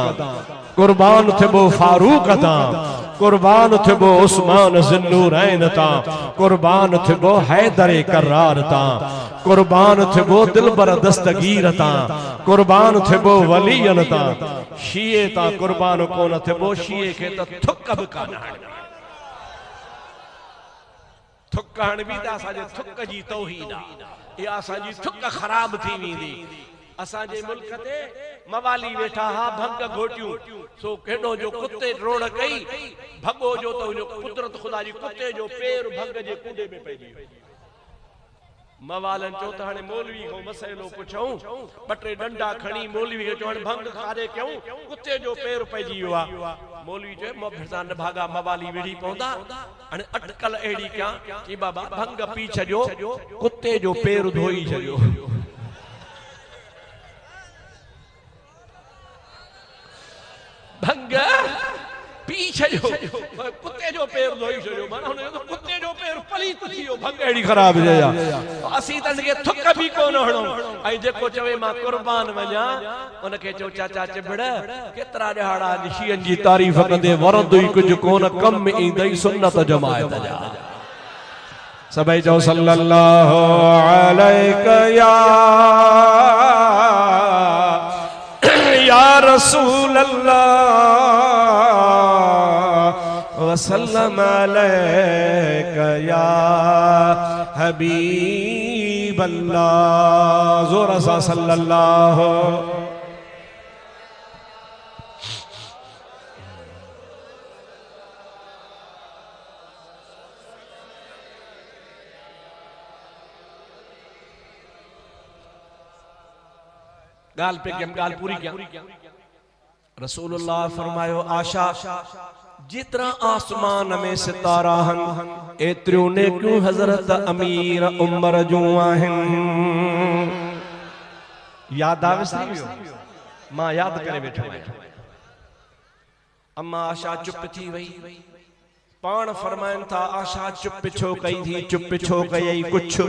कुर्बान थिबो फारूक ता कुर्बान थिबो उस्मान ज़िन्नूरैन ता कुर्बान थिबो हैदर करार ता कुर्बान थिबो दिलबर दस्तगीर ता कुर्बान थिबो वलियन ता शिये ता कुर्बान कोन थिबो शिये के त थुक बि कान थुक हण बि त असांजे थुक जी तौहीद ये असांजी थुक खराब थी वेंदी असांजे मुल्क ते मवाली वेठा हा भंग घोटियूं सो केडो जो कुत्ते रोड कई भगो जो तो कुदरत खुदा जी कुत्ते जो पैर भंग जे कूड़े में पइजी मवालन चो त हाणे मौलवी को मसइलो पुछऊं बटे डंडा खणी मौलवी के चवण भंग खारे क्यों कुत्ते जो पैर पइजी वियो आ मौलवी चए मोभरसान भागा मवाली विड़ी पौंदा हाणे अटकल एड़ी क्या कि बाबा भंग पी छजो कुत्ते जो पैर धोई छजो भंग पी छजो कुत्ते जो पैर धोई छजो माना हुन जो कुत्ते जो पैर पलीत थियो भंग एड़ी खराब जया असी त के थुक भी कोन हणो ऐं जेको चवे मां कुर्बान वञा उनखे चओ चाचा चिबड़ केतिरा ॾहाड़ा निशीअनि जी तारीफ़ कंदे वरंदो ई कुझु कोन कम में ईंदई सुन्नत जमायत जा सभई चओ सल्लल्लाहु अलैहि या रसूल अल्लाह वसल्लम अलैका या हबीब अल्लाह जोर सा सल्लल्लाहु गाल पे क्या गाल पूरी क्या रसूलुल्लाह फरमायो आशा जितना आसमान में सितारा हन एतिरियूं ने क्यों हजरत अमीर उमर जूं आहिनि याद आविसरी वियो मां याद करे वेठो आहियां अम्मा आशा चुप थी वई पाण फरमाइनि था आशा चुप छो कई थी चुप छो कई कुछ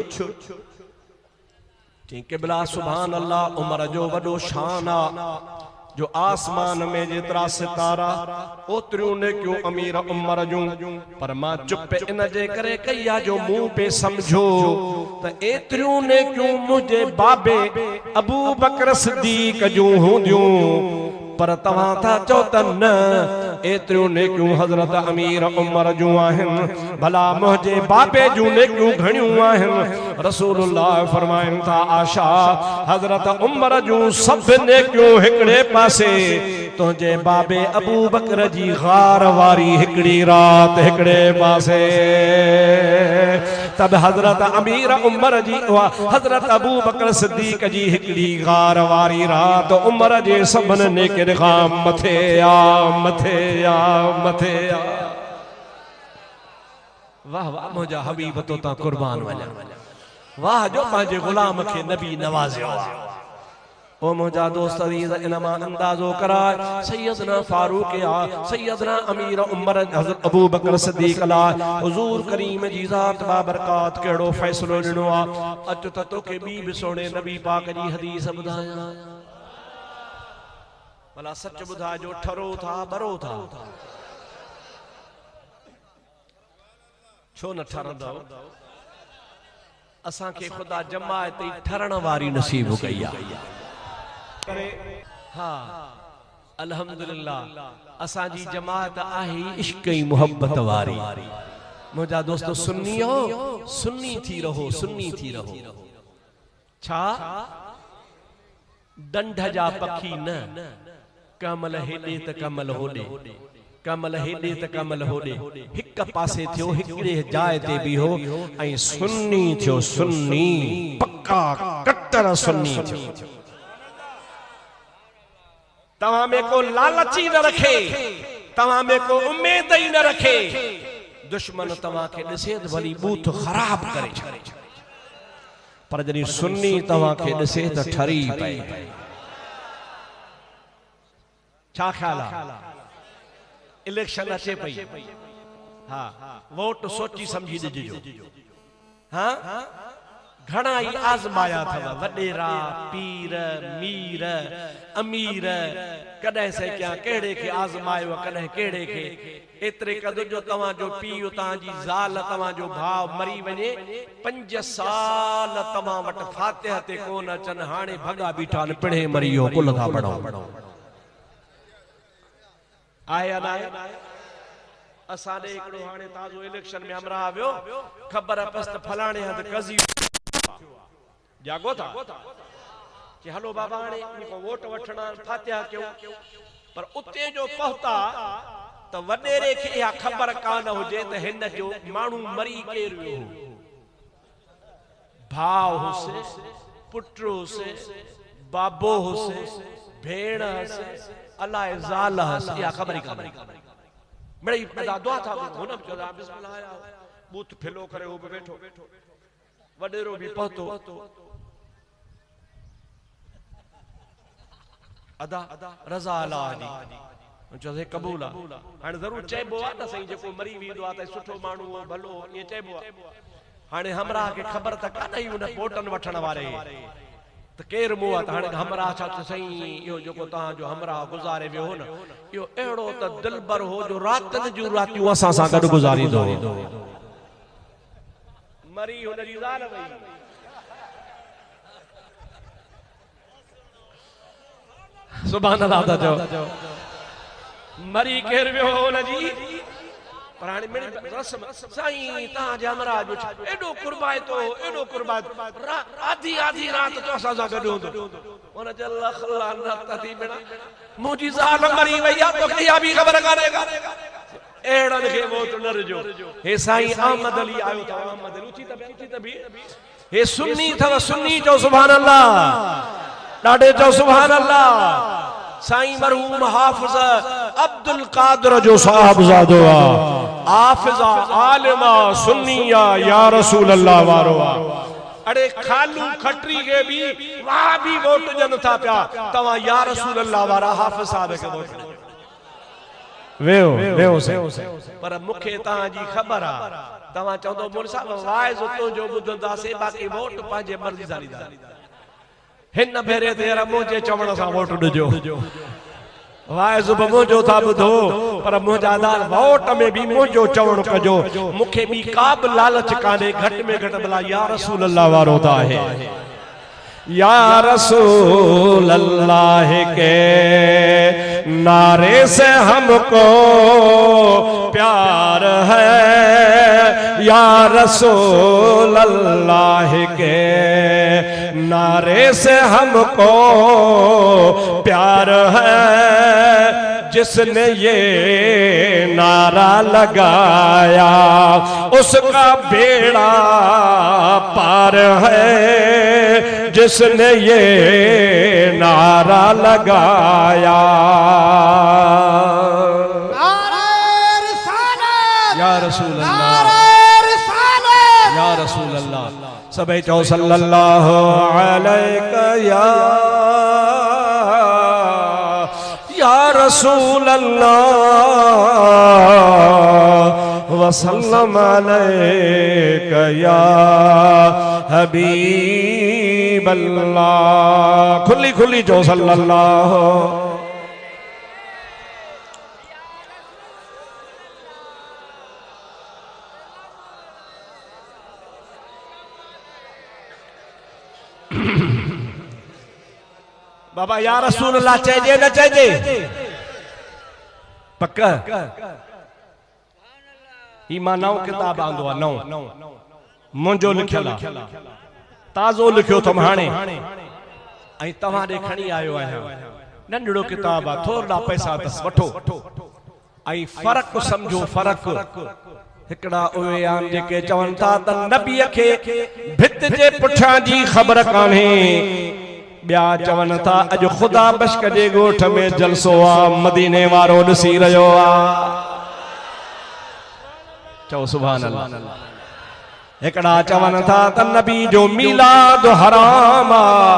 क़िबला सुभान अल्लाह उमर जो वडो शान आ जो आसमान में जेतरा सितारा ओतरियूं ने क्यों अमीर उमर जूं पर मां चुप इन जे करे कया जो मुंह पे समझो त एतरियूं ने क्यों मुझे बाबे अबू बकर सिद्दीक जूं हूंदियूं पर तवां था चओ त न एतरियूं ने क्यों हजरत अमीर उमर जूं आहिनि भला मुझे बाबे जूं ने क्यों घणियूं आहिनि रसूलुल्लाह फरमाइनि था आशा हजरत उमर जूं सब ने क्यों हिकड़े पासे तुझे बाबे अबू बकर जी गार वारी हिकड़ी रात हिकड़े पासे तब हजरत अमीर उमर जी हजरत अबू बकर सिद्दीक जी हिकड़ी गार वारी रात उमर जे सबन ने के खाम मथे आ मथे आ मथे आ वाह वाह मुझा हबीब तो ता कुर्बान वञा वाह जो पंहिंजे गुलाम खे नबी नवाज़ियो ओ मुझा दोस्त अजीज इनमा अंदाजो कराए सैयदना फारूक या सैयदना अमीर उमर हजरत अबू बकर सिद्दीक अला हुजूर करीम जी ज़ात बाबरकात केड़ो फैसलो ॾिनो आ अच त तोखे ॿी बि सोणे नबी पाक जी हदीस ॿुधायां भला सच बुधा जो ठरो था बरो था छो न ठरंदो असां के खुदा जमायत ठरण वारी नसीब कई करे हाँ अल्हम्दुलिल्लाह असां जी जमात आहे इश्क ई मोहब्बत वारी मुझा दोस्तों सुन्नी हो सुन्नी थी रहो सुन्नी थी रहो छा डंड जा पखी न कमल हेडे त कमल होडे कमल हेडे त कमल होडे हिक पासे थियो हिकड़े जाए ते भी हो ऐं सुन्नी थियो सुन्नी पक्का कट्टर सुन्नी थियो तव्हां में को लालची न रखे तव्हां में को उम्मीद ही न रखे दुश्मन तव्हां के ॾिसे त भली बूथ खराब करे छॾे पर जॾहिं सुन्नी तव्हां के ॾिसे त ठरी पए छा ख्याल आहे इलेक्शन अचे पई हाँ वोट सोची समझी ॾिजो हाँ घणा ही आज़माया अथव वडेरा पीर मीर अमीर कॾहिं से क्या केड़े के आज़मायो कॾहिं केड़े के एतरे कदो जो तव्हां जो पीउ तव्हां जी ज़ाल तव्हां जो भाउ मरी वञे 5 साल तव्हां वटि फातिहा ते कोन अचनि हाणे भॻा बीठा न पिणे मरी वियो कुल था पढ़ो आया ना असां ॾे हिकिड़ो हाणे ताज़ो इलेक्शन में हमरा वियो ख़बर पस त फलाणे हंधि कज़ी जागो था कि हलो बाबा हाणे इनको वोट वठणा फातिहा कयो पर उते जो पहुता त वडेरे खे इहा ख़बर कान हुजे त हिन जो माण्हू मरी केर वियो भाउ हुसे पुट हुसे बाबो हुसे भेण हुसे अलाए ज़ाल हुसे इहा ख़बर ई कान मिड़ई दुआ था हुन चयो बिस्मिल्लाह बूथ फिलो करे हो बैठो वडेरो भी पहुतो अदा रज़ा अल्लाह दी चोसे कबूल हाणे जरूर चइबो आहे न सही जेको मरी वेंदो आहे त सुठो माण्हू भलो ईअं चइबो आहे हाणे हमरा के खबर त कान्हे उन पोटन वठण वारे त केर मुआ त हाणे हमरा छा त सही यो जेको ता जो हमरा गुजारे वियो न यो एड़ो त दिलबर हो जो रातन जूं रातियूं असां सां गॾु गुजारींदो मरी हुन जी ज़ाल वई सुभान अल्लाह ता चओ मरी केर वियो हुन जी पर हाणे मिड़ी रस्म साईं ता जे हमरा जो एडो कुर्बाए तो एडो कुर्बाए आधी आधी रात तो असां सां गॾु हूंदो हुन जे लख लानत थी बेड़ा मुंहिंजी ज़ाल मरी वई आ तो इहा बि ख़बर कान्हे एड़न खे वोट न रजो हे साईं अहमद अली आयो था अहमद अली उची तबी हे सुन्नी थव सुन्नी चो सुभान अल्लाह डाडे चो सुभान अल्लाह साईं मरहूम हाफिज अब्दुल कादिर जो साहबजादो हाफिजा आलिमा सुन्निया या रसूल अल्लाह वारो अरे खालू खटरी के भी वहां भी वोट जन था पिया तवा या रसूल अल्लाह वारा हाफिज साहब के वोट वेओ से पर मुखे ता जी खबर आ तवा चंदो मोर साहब वाइज तो जो बुधंदा से बाकी वोट पाजे मर्जी सां ॾींदा हिन भेरे ते मुंहिंजे चवण सां वोट ॾिजो वाइज़ बि मुंहिंजो था ॿुधो पर मुंहिंजा दाल वोट में बि मुंहिंजो चवण कजो मूंखे बि का बि लालच कान्हे घटि में घटि भला या रसूल अल्लाह वारो त आहे या रसूल अल्लाह के नारे से हमको प्यार है या रसूल अल्लाह के नारे से हमको प्यार है जिसने ये नारा लगाया उसका बेड़ा पार है जिसने ये नारा लगाया या रसूल अल्लाह या रसूल अल्लाह सबे चौ सल्लल्लाहु अलैहि या रसूल अल्लाह वसल्लम अलैका या हबीब अल्लाह खुली खुली जो सल्लल्लाहु बाबा या रसूल अल्लाह चइजे न चइजे पक ही मां नओं किताब आंदो आहे नओं मुंहिंजो लिखियल आहे ताज़ो लिखियो अथमि हाणे ऐं तव्हां ॾे खणी आयो आहियां नंढड़ो किताब आहे थोरा पैसा अथसि वठो ऐं फ़र्क़ु सम्झो फ़र्क़ु हिकिड़ा उहे आहिनि जेके चवनि था त नबीअ खे भित जे पुठियां जी ख़बर कान्हे ॿिया चवनि था अॼु ख़ुदा बश्क जे ॻोठ में जलसो आहे मदीने वारो ॾिसी रहियो आहे चओ सुभान अल्लाह हिकिड़ा चवनि था त नबी जो मीलाद हराम आहे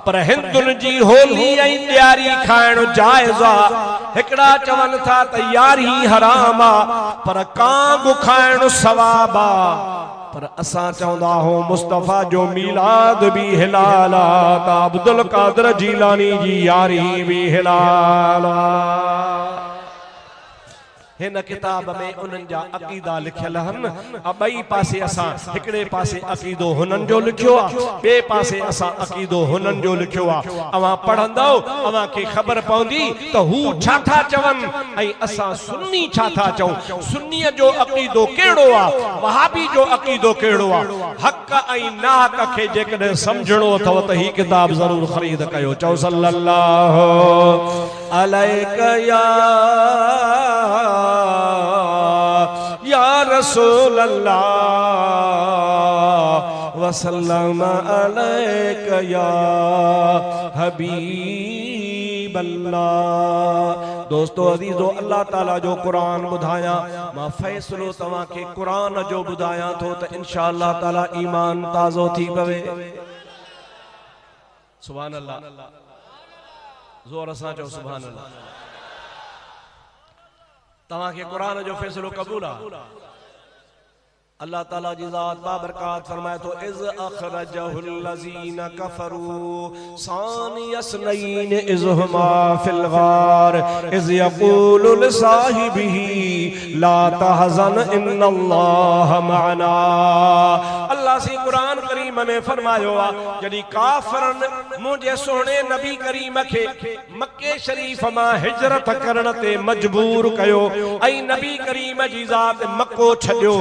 पर हिंदुनि जी होली ऐं ॾियारी खाइण जाइज़ आहे हिकिड़ा चवनि था त यारी हराम आहे पर कांग खाइण सवाब आहे पर असां चवंदा हो मुस्तफ़ा जो मीलाद भी हिलाल आहे त अब्दुल कादिर जीलानी जी यारी भी हिलाल आहे हिन किताब में उन्हनि जा अक़ीदा लिखियल आहिनि ॿई पासे असां हिकिड़े पासे अक़ीदो हुननि जो लिखियो आहे ॿिए पासे असां अक़ीदो हुननि जो लिखियो आहे अवां पढ़ंदव अवां खे ख़बर पवंदी त हू छा था चवनि ऐं असां सुन्नी छा था चऊं सुन्नीअ जो अक़ीदो कहिड़ो आहे वहाबी जो अक़ीदो कहिड़ो आहे हक़ ऐं नाहक़ खे जेकॾहिं सम्झणो अथव त ही किताब ज़रूर ख़रीद कयो चओ सल्लल्लाहु अलैका या रसूल अल्लाह वसल्लम अलैका या हबीब अल्लाह दोस्तों अजीजो अल्लाह ताला जो कुरान बुधाया मां फैसलो तवा के कुरान जो बुधाया तो त इंशाअल्लाह ताला ईमान ताज़ो थी पवे सुभान अल्लाह जोर सां चओ सुभान अल्लाह तवा के कुरान जो फैसलो कबूल आ अल्लाह ताला जी ज़ात बाबरकात फरमाए तो इज़ अखरजहुल लज़ीना कफरू सानियस्नैन इज़ हुमा फिल गार इज़ यक़ूलु लिसाहिबिही ला तहज़न इन्नल्लाह मअना। अल्लाह सी कुरान करीम में फरमायो आ जड़ी काफरन मुझे सोने नबी करीम खे मक्के शरीफ मां हिजरत करण ते मजबूर कयो ऐं नबी करीम जी ज़ात मक्को छड्यो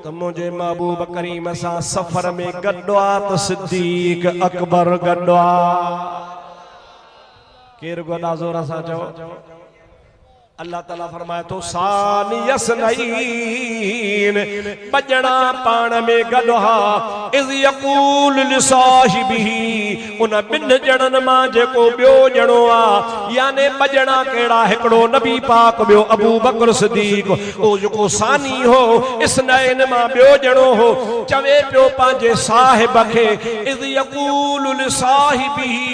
तो मुझे महबूब करीम सां सफर में गड्डवा तो सिद्दीक अकबर गड्डवा केर गोदा जोर सां चओ। अल्लाह ताला फरमाए तो सानियस्नैन बजना पाण में गॾहा इज़ यक़ूल लिसाहिबिही उन बिन जणन मां जेको ॿियो ॼणो आ याने बजना केड़ा हिकड़ो नबी पाक ॿियो अबू बकर सिद्दीक ओ जेको सानी हो इसनैन मां ॿियो ॼणो हो चवे पियो पंहिंजे साहिब खे इज़ यक़ूल लिसाहिबिही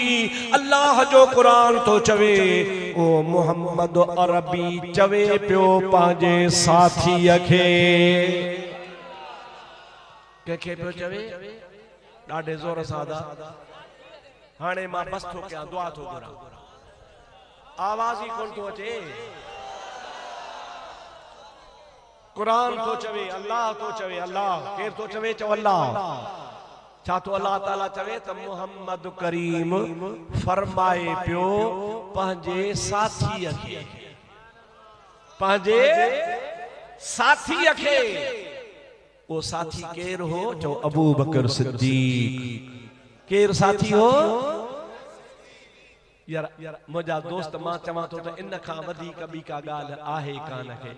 अल्लाह जो क़ुरान तो चवे ओ मोहम्मद अरबी चवे पियो पंहिंजे साथीअ खे कंहिंखे पियो चवे ॾाढे ज़ोर सां हाणे मां बस थो कयां दुआ थो घुरां आवाज़ ही कोन थो अचे कुरान तो चवे अल्लाह तो चवे अल्लाह केर तो चवे चओ अल्लाह छा तो अल्लाह ताला चवे त मोहम्मद करीम फरमाए पियो पंहिंजे साथीअ खे पंहिंजे साथीअ खे ओ साथी केर हो चओ अबू बकर सिद्दीक केर साथी हो यार मुझा दोस्त मां चवां तो इन खां वधीक ॿी का ॻाल्हि आहे कान के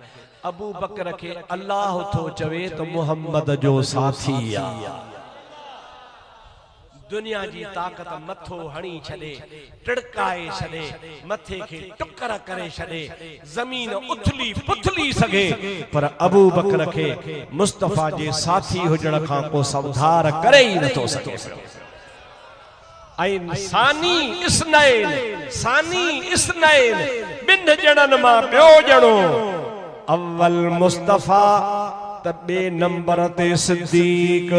अबू बकर खे अल्लाह थो चवे तो मोहम्मद जो साथी आ दुनिया जी ताकत मथो हणी छड़े टिड़काए छड़े मथे के टुकर करे छड़े जमीन उथली पुथली सके पर अबू बकर के मुस्तफा जे साथी हुजण खां को सवधार करे ही नथो सके। सानी इसनैन बिन जणन मां ॿियो ॼणो अव्वल मुस्तफा त ॿे नंबर ते सिद्दीक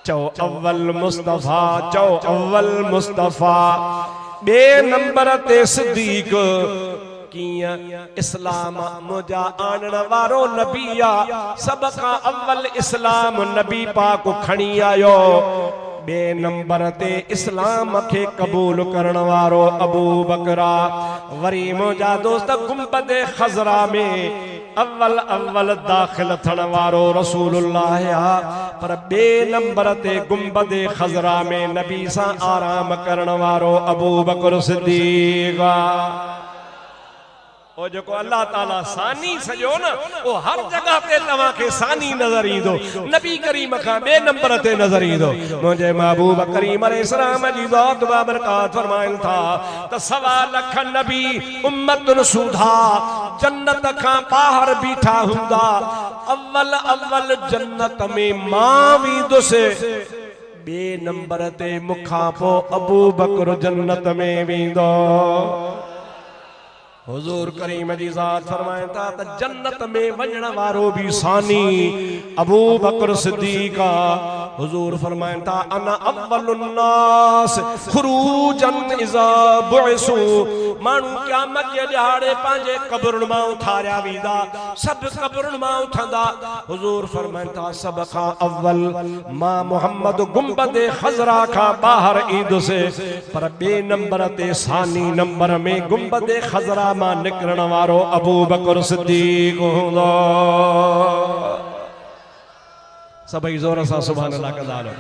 चो अव्वल मुस्तफा चो अव्वल मुस्तफा बे नंबर ते सिद्दीक कियां इस्लाम मुझा आणण वारो नबी आ सब खां अव्वल इस्लाम नबी पाक खणी आयो बे नंबर ते इस्लाम के कबूल करण वारो अबू बकरा वरी मुझा दोस्त गुंबद खजरा में अव्वल दाखिल थण वारो रसूलुल्लाह पर बे नंबर ते गुंबद खजरा में नबी सा आराम करण वारो अबू बकर सिद्दीक ओ जो अल्लाह ताला सानी सजो न ओ हर जगह पे तवा के सानी नजर ईंदो नबी करीम खां बे नंबर ते नजर ईंदो मुझे महबूब करीम अलैहिस्सलाम जी ज़ात बाबरकात फरमाइन था त 1.25 लाख नबी उम्मतुन सुधा जन्नत खां बाहर बीठा हुंदा अव्वल जन्नत में मां वींदुसि बे नंबर ते मुखां पो अबू बकर जन्नत में वींदो हुजूर करीम जी ज़ात फरमाए था त जन्नत में वञण वारो भी सानी अबू बकर सिद्दीक हुजूर फरमाए था अना अव्वलुन नास खुरूजन इज़ा बुइसु मानू क़यामत जे ॾिहाड़े पंहिंजे कब्रुन मां उथारिया वेंदा सब कब्रुन मां उथंदा हुजूर फरमाए था सब खां अव्वल मां मोहम्मद गुंबद खजरा खां बाहर ईंदुसि पर बे नंबर ते सानी नंबर में गुंबद खजरा मां निकरण वारो अबू बकर सिद्दीक हुंदो सभई जोर सां सुभान अल्लाह कदालो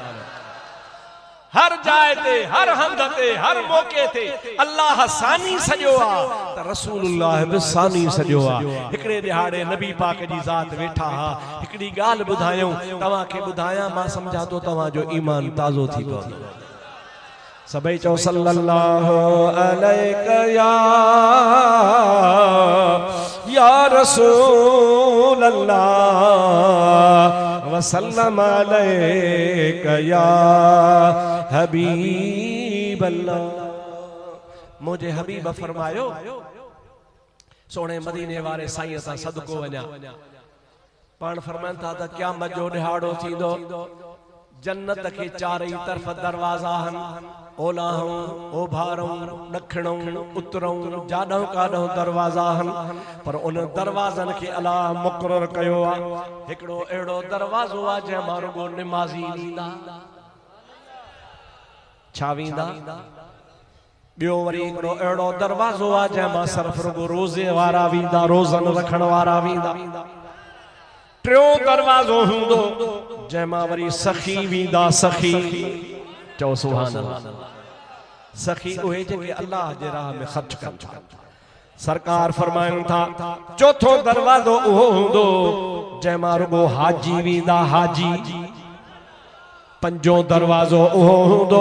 हर जाए ते हर हंध ते हर मौके ते अल्लाह सानी सजो आ त रसूलुल्लाह बि सानी सजो आ हिकड़े दिहाड़े नबी पाक जी ज़ात वेठा हा हिकड़ी गाल बुधायो तवा के बुधाया मां समझा तो तवा जो ईमान ताजो थी पवंदो सबई चो सल्लल्लाहु अलैका या रसूल अल्लाह वसल्लम अलैका या हबीब अल्लाह मुझे हबीब फरमायो सोने मदीने वाले साईं सा सदको वञा पाण फरमाइनि था त क़यामत जो ॾिहाड़ो थींदो जन्नत के चारई तरफ दरवाजा हन ओलाहूं ओभारूं ॾखिणूं उतरूं जाॾहूं काॾहूं दरवाजा हन पर उन दरवाज़नि खे अलाह मुक़ररु कयो आहे हिकिड़ो अहिड़ो दरवाज़ो आहे जंहिं मां रुॻो निमाज़ी वेंदा छा वेंदा ॿियो वरी हिकिड़ो अहिड़ो दरवाज़ो आहे जंहिं मां सिर्फ़ रुॻो रोज़े वारा वेंदा रोज़न रखण वारा वेंदा टियों दरवाज़ो हूंदो जंहिंमां वरी सखी वेंदा सखी चओ सुभान अल्लाह सखी उहे जेके अल्लाह जे राह में ख़र्च कनि था सरकार फरमाइनि था चौथों दरवाज़ो उहो हूंदो जंहिंमां रुॻो हाजी वेंदा हाजी पंजों दरवाज़ो उहो हूंदो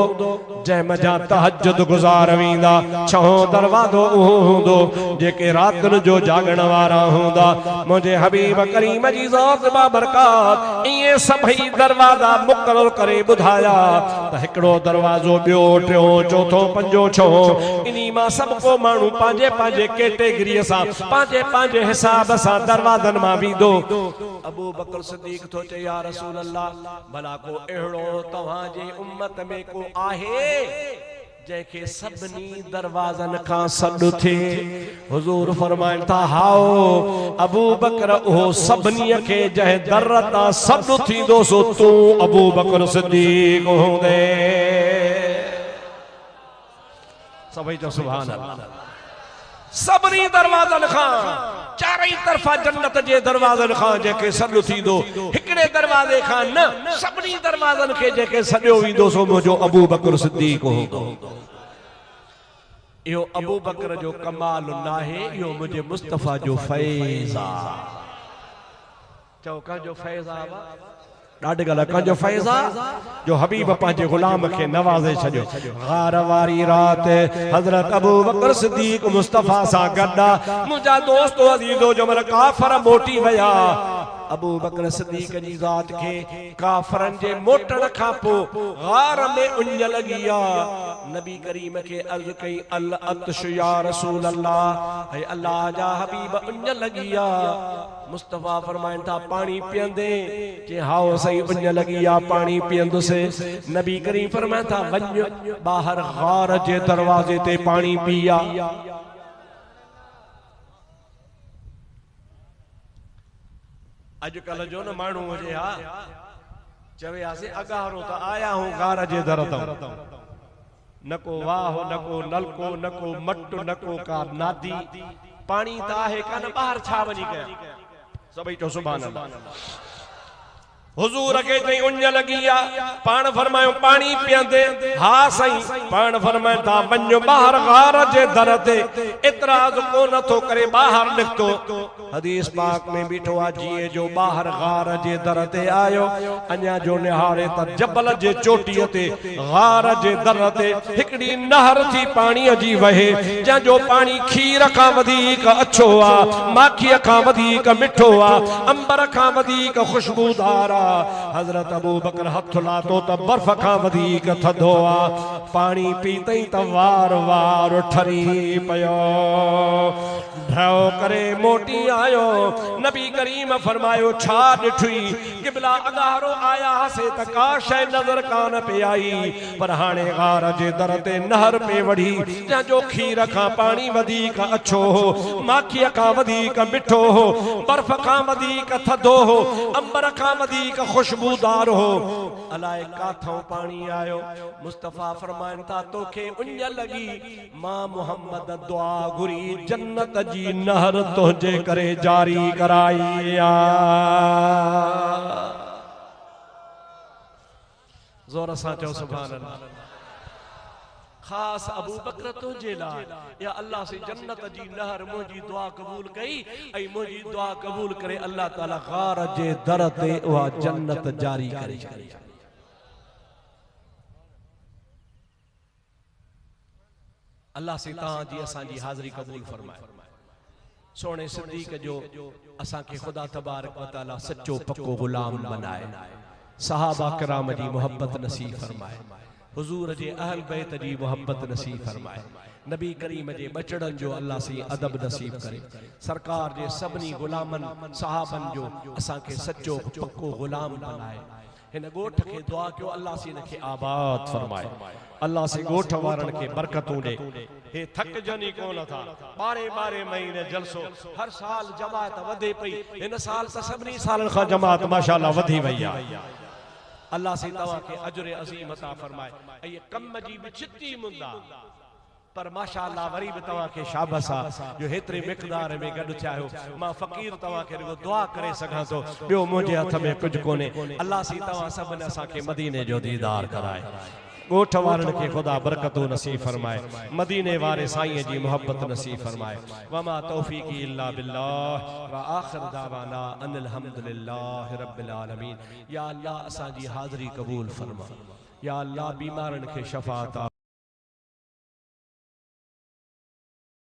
जंहिंमां जा तहज्जुद गुज़ार वेंदा छहों दरवाज़ो उहो हूंदो जेके रातनि जो जागण वारा हूंदा मुंहिंजे हबीब करीम जी ज़ात बाबरकात इहे सभई दरवाज़ा मुक़ररु करे ॿुधाया त हिकिड़ो दरवाज़ो ॿियो टियों चौथों पंजों छहों इन्ही मां सभु को माण्हू पंहिंजे पंहिंजे कैटेगरीअ सां पंहिंजे पंहिंजे हिसाब सां दरवाज़नि मां वेंदो अबू बकर सिद्दीक़ थो चए या रसूल अल्लाह भला को अहिड़ो तव्हांजे उम्मत में को आहे जंहिंखे सभिनी दरवाज़नि खां सॾु थिए हुज़ूर फरमाइनि था हाओ अबू बकर उहो सभिनीअ खे जंहिं दर तां सॾु थींदो सो तूं अबू बकर सिद्दीक़ हूंदे सभई चओ सुभान अल्लाह सभिनी दरवाज़नि खां चारई तरफ़ा जन्नत जे दरवाज़नि खां जेके सॾु थींदो हिकिड़े दरवाज़े खां न सभिनी दरवाज़नि खे जेके सॾियो वेंदो सो मुंहिंजो अबू बकर सिद्दीक़ हूंदो इहो अबू बकर जो कमाल नाहे इहो मुंहिंजे मुस्तफ़ा जो फैज़ आहे चओ कंहिंजो फैज़ आहे ॾाढी ॻाल्हि कंहिंजो फैज़ आहे जो हबीब पंहिंजे ग़ुलाम खे नवाज़े छॾियो गार वारी राति हज़रत अबू बकर सिद्दीक़ मुस्तफ़ा सां गॾु मुंहिंजा दोस्त अज़ीज़ो जो मन काफ़र मोटी विया अबू बकर सिद्दीक़ जी ज़ात के काफ़रनि जे मोटण खां पोइ गार में उञ लॻी आहे नबी करीम खे अर्ज़ कई अल अत्श या रसूल अल्लाह ऐं अल्लाह जा हबीब उञ लॻी आहे मुस्तफ़ा फरमाइनि था पानी पीअंदे जे हाओ सही उञ लॻी आहे पानी पीअंदुसि नबी करीम फरमाइनि था वञ ॿाहिरि गार जे दरवाज़े ते पानी पी आ अॼुकल्ह जो न माण्हू हुजे हा चवे अगारो त आया हूं गार जे दर तां न को वाह न को नलको न को मट न को का नादी पानी त आहे कान ॿाहिरि छा वञी कयां सभई चओ सुभान अल्लाह हुजूर के चई उञ लगी आ पाण फरमायो पानी पियंदे हा सही पाण फरमाए था वञो बाहर गार जे दर ते इतराज को न थो करे बाहर निकतो हदीस पाक में बीठो आ जिए जो बाहर गार जे दर ते आयो अञा जो निहारे त जबल जे चोटीअ ते गार जे दर ते हिकड़ी नहर थी पानी जी वहे जं जो पानी खीर खां वधीक अच्छो आ माखीअ खां वधीक मिठो आ अंबर खां वधीक खुशबूदार हजरत अबू बकर हथ लातो त बर्फ खां वधीक थधो आ पानी पीतई त वार वार ठरी पयो ढो करे मोटी आयो नबी करीम फरमायो छा ॾिठुई क़िबला अगारो आया से त का शय नजर कान पे आई पर हाणे गार जे दर ते नहर पे वड़ी जो खीर खां पानी वधीक अच्छो हो माखीअ खां वधीक मिठो हो बर्फ खां वधीक थधो हो अंबर खां वधीक खुशबूदार हो अलाए काथों पानी आयो मुस्तफा फरमाइन था तोखे उञ लगी मां मोहम्मद दुआ घुरी जन्नत जी नहर तुझे करे जारी कराई आ जोर सां चओ सुभान अल्लाह खास अबू बकर तुझे लाइ या अल्लाह से जन्नत जी नहर मुझी दुआ कबूल कई ऐं मुझी दुआ कबूल करे अल्लाह ताला गार जे दर ते उहा जन्नत जारी करे अल्लाह से तां जी असां जी हाज़िरी कबूल फरमाए सोने सिद्दीक़ जो असां के खुदा तबारक व तआला सच्चो पक्को गुलाम बनाए सहाबा किराम जी मोहब्बत नसीब फरमाए हुजूर जे अहल बैत जी मोहब्बत नसीब फरमाए नबी करीम जे बचड़न जो अल्लाह सी अदब नसीब करे। सरकार जे सभनी गुलामन सहाबन जो असां के सच्चो पक्को गुलाम बनाए। हिन गोठ के दुआ कयो अल्लाह सी इनके आबाद फरमाए। अल्लाह से गोठ वारन के बरकतूं दे। हे थक जनी कोन था 12 महीने जलसो हर साल जमात वधे पई। हिन साल त सभनी सालन खां जमात माशाअल्लाह वधी वई आहे। अल्लाह से तवा के अजर अजीम अता फरमाए। ये कम जी भी चित्ती मुंदा पर माशाअल्लाह वरी भी तवा के शाबाश जो हेतरे मिकदार में गड चाहो। मां फकीर तवा के रुगो दुआ करे सका तो बियो मुझे हथ में कुछ कोने। अल्लाह सी तवा सब ने असा के मदीने जो दीदार कराए। गोठ वारन के खुदा बरकतों नसीब फरमाए। मदीने वारे साईं जी मोहब्बत नसीब फरमाए। वमा तौफीकी इल्ला बिल्लाह व आखिर दावाना अनिल हम्दुलिल्लाहि रब्बिल आलमीन। या अल्लाह असा जी हाज़री कबूल फरमा। या अल्लाह बीमारन के शफात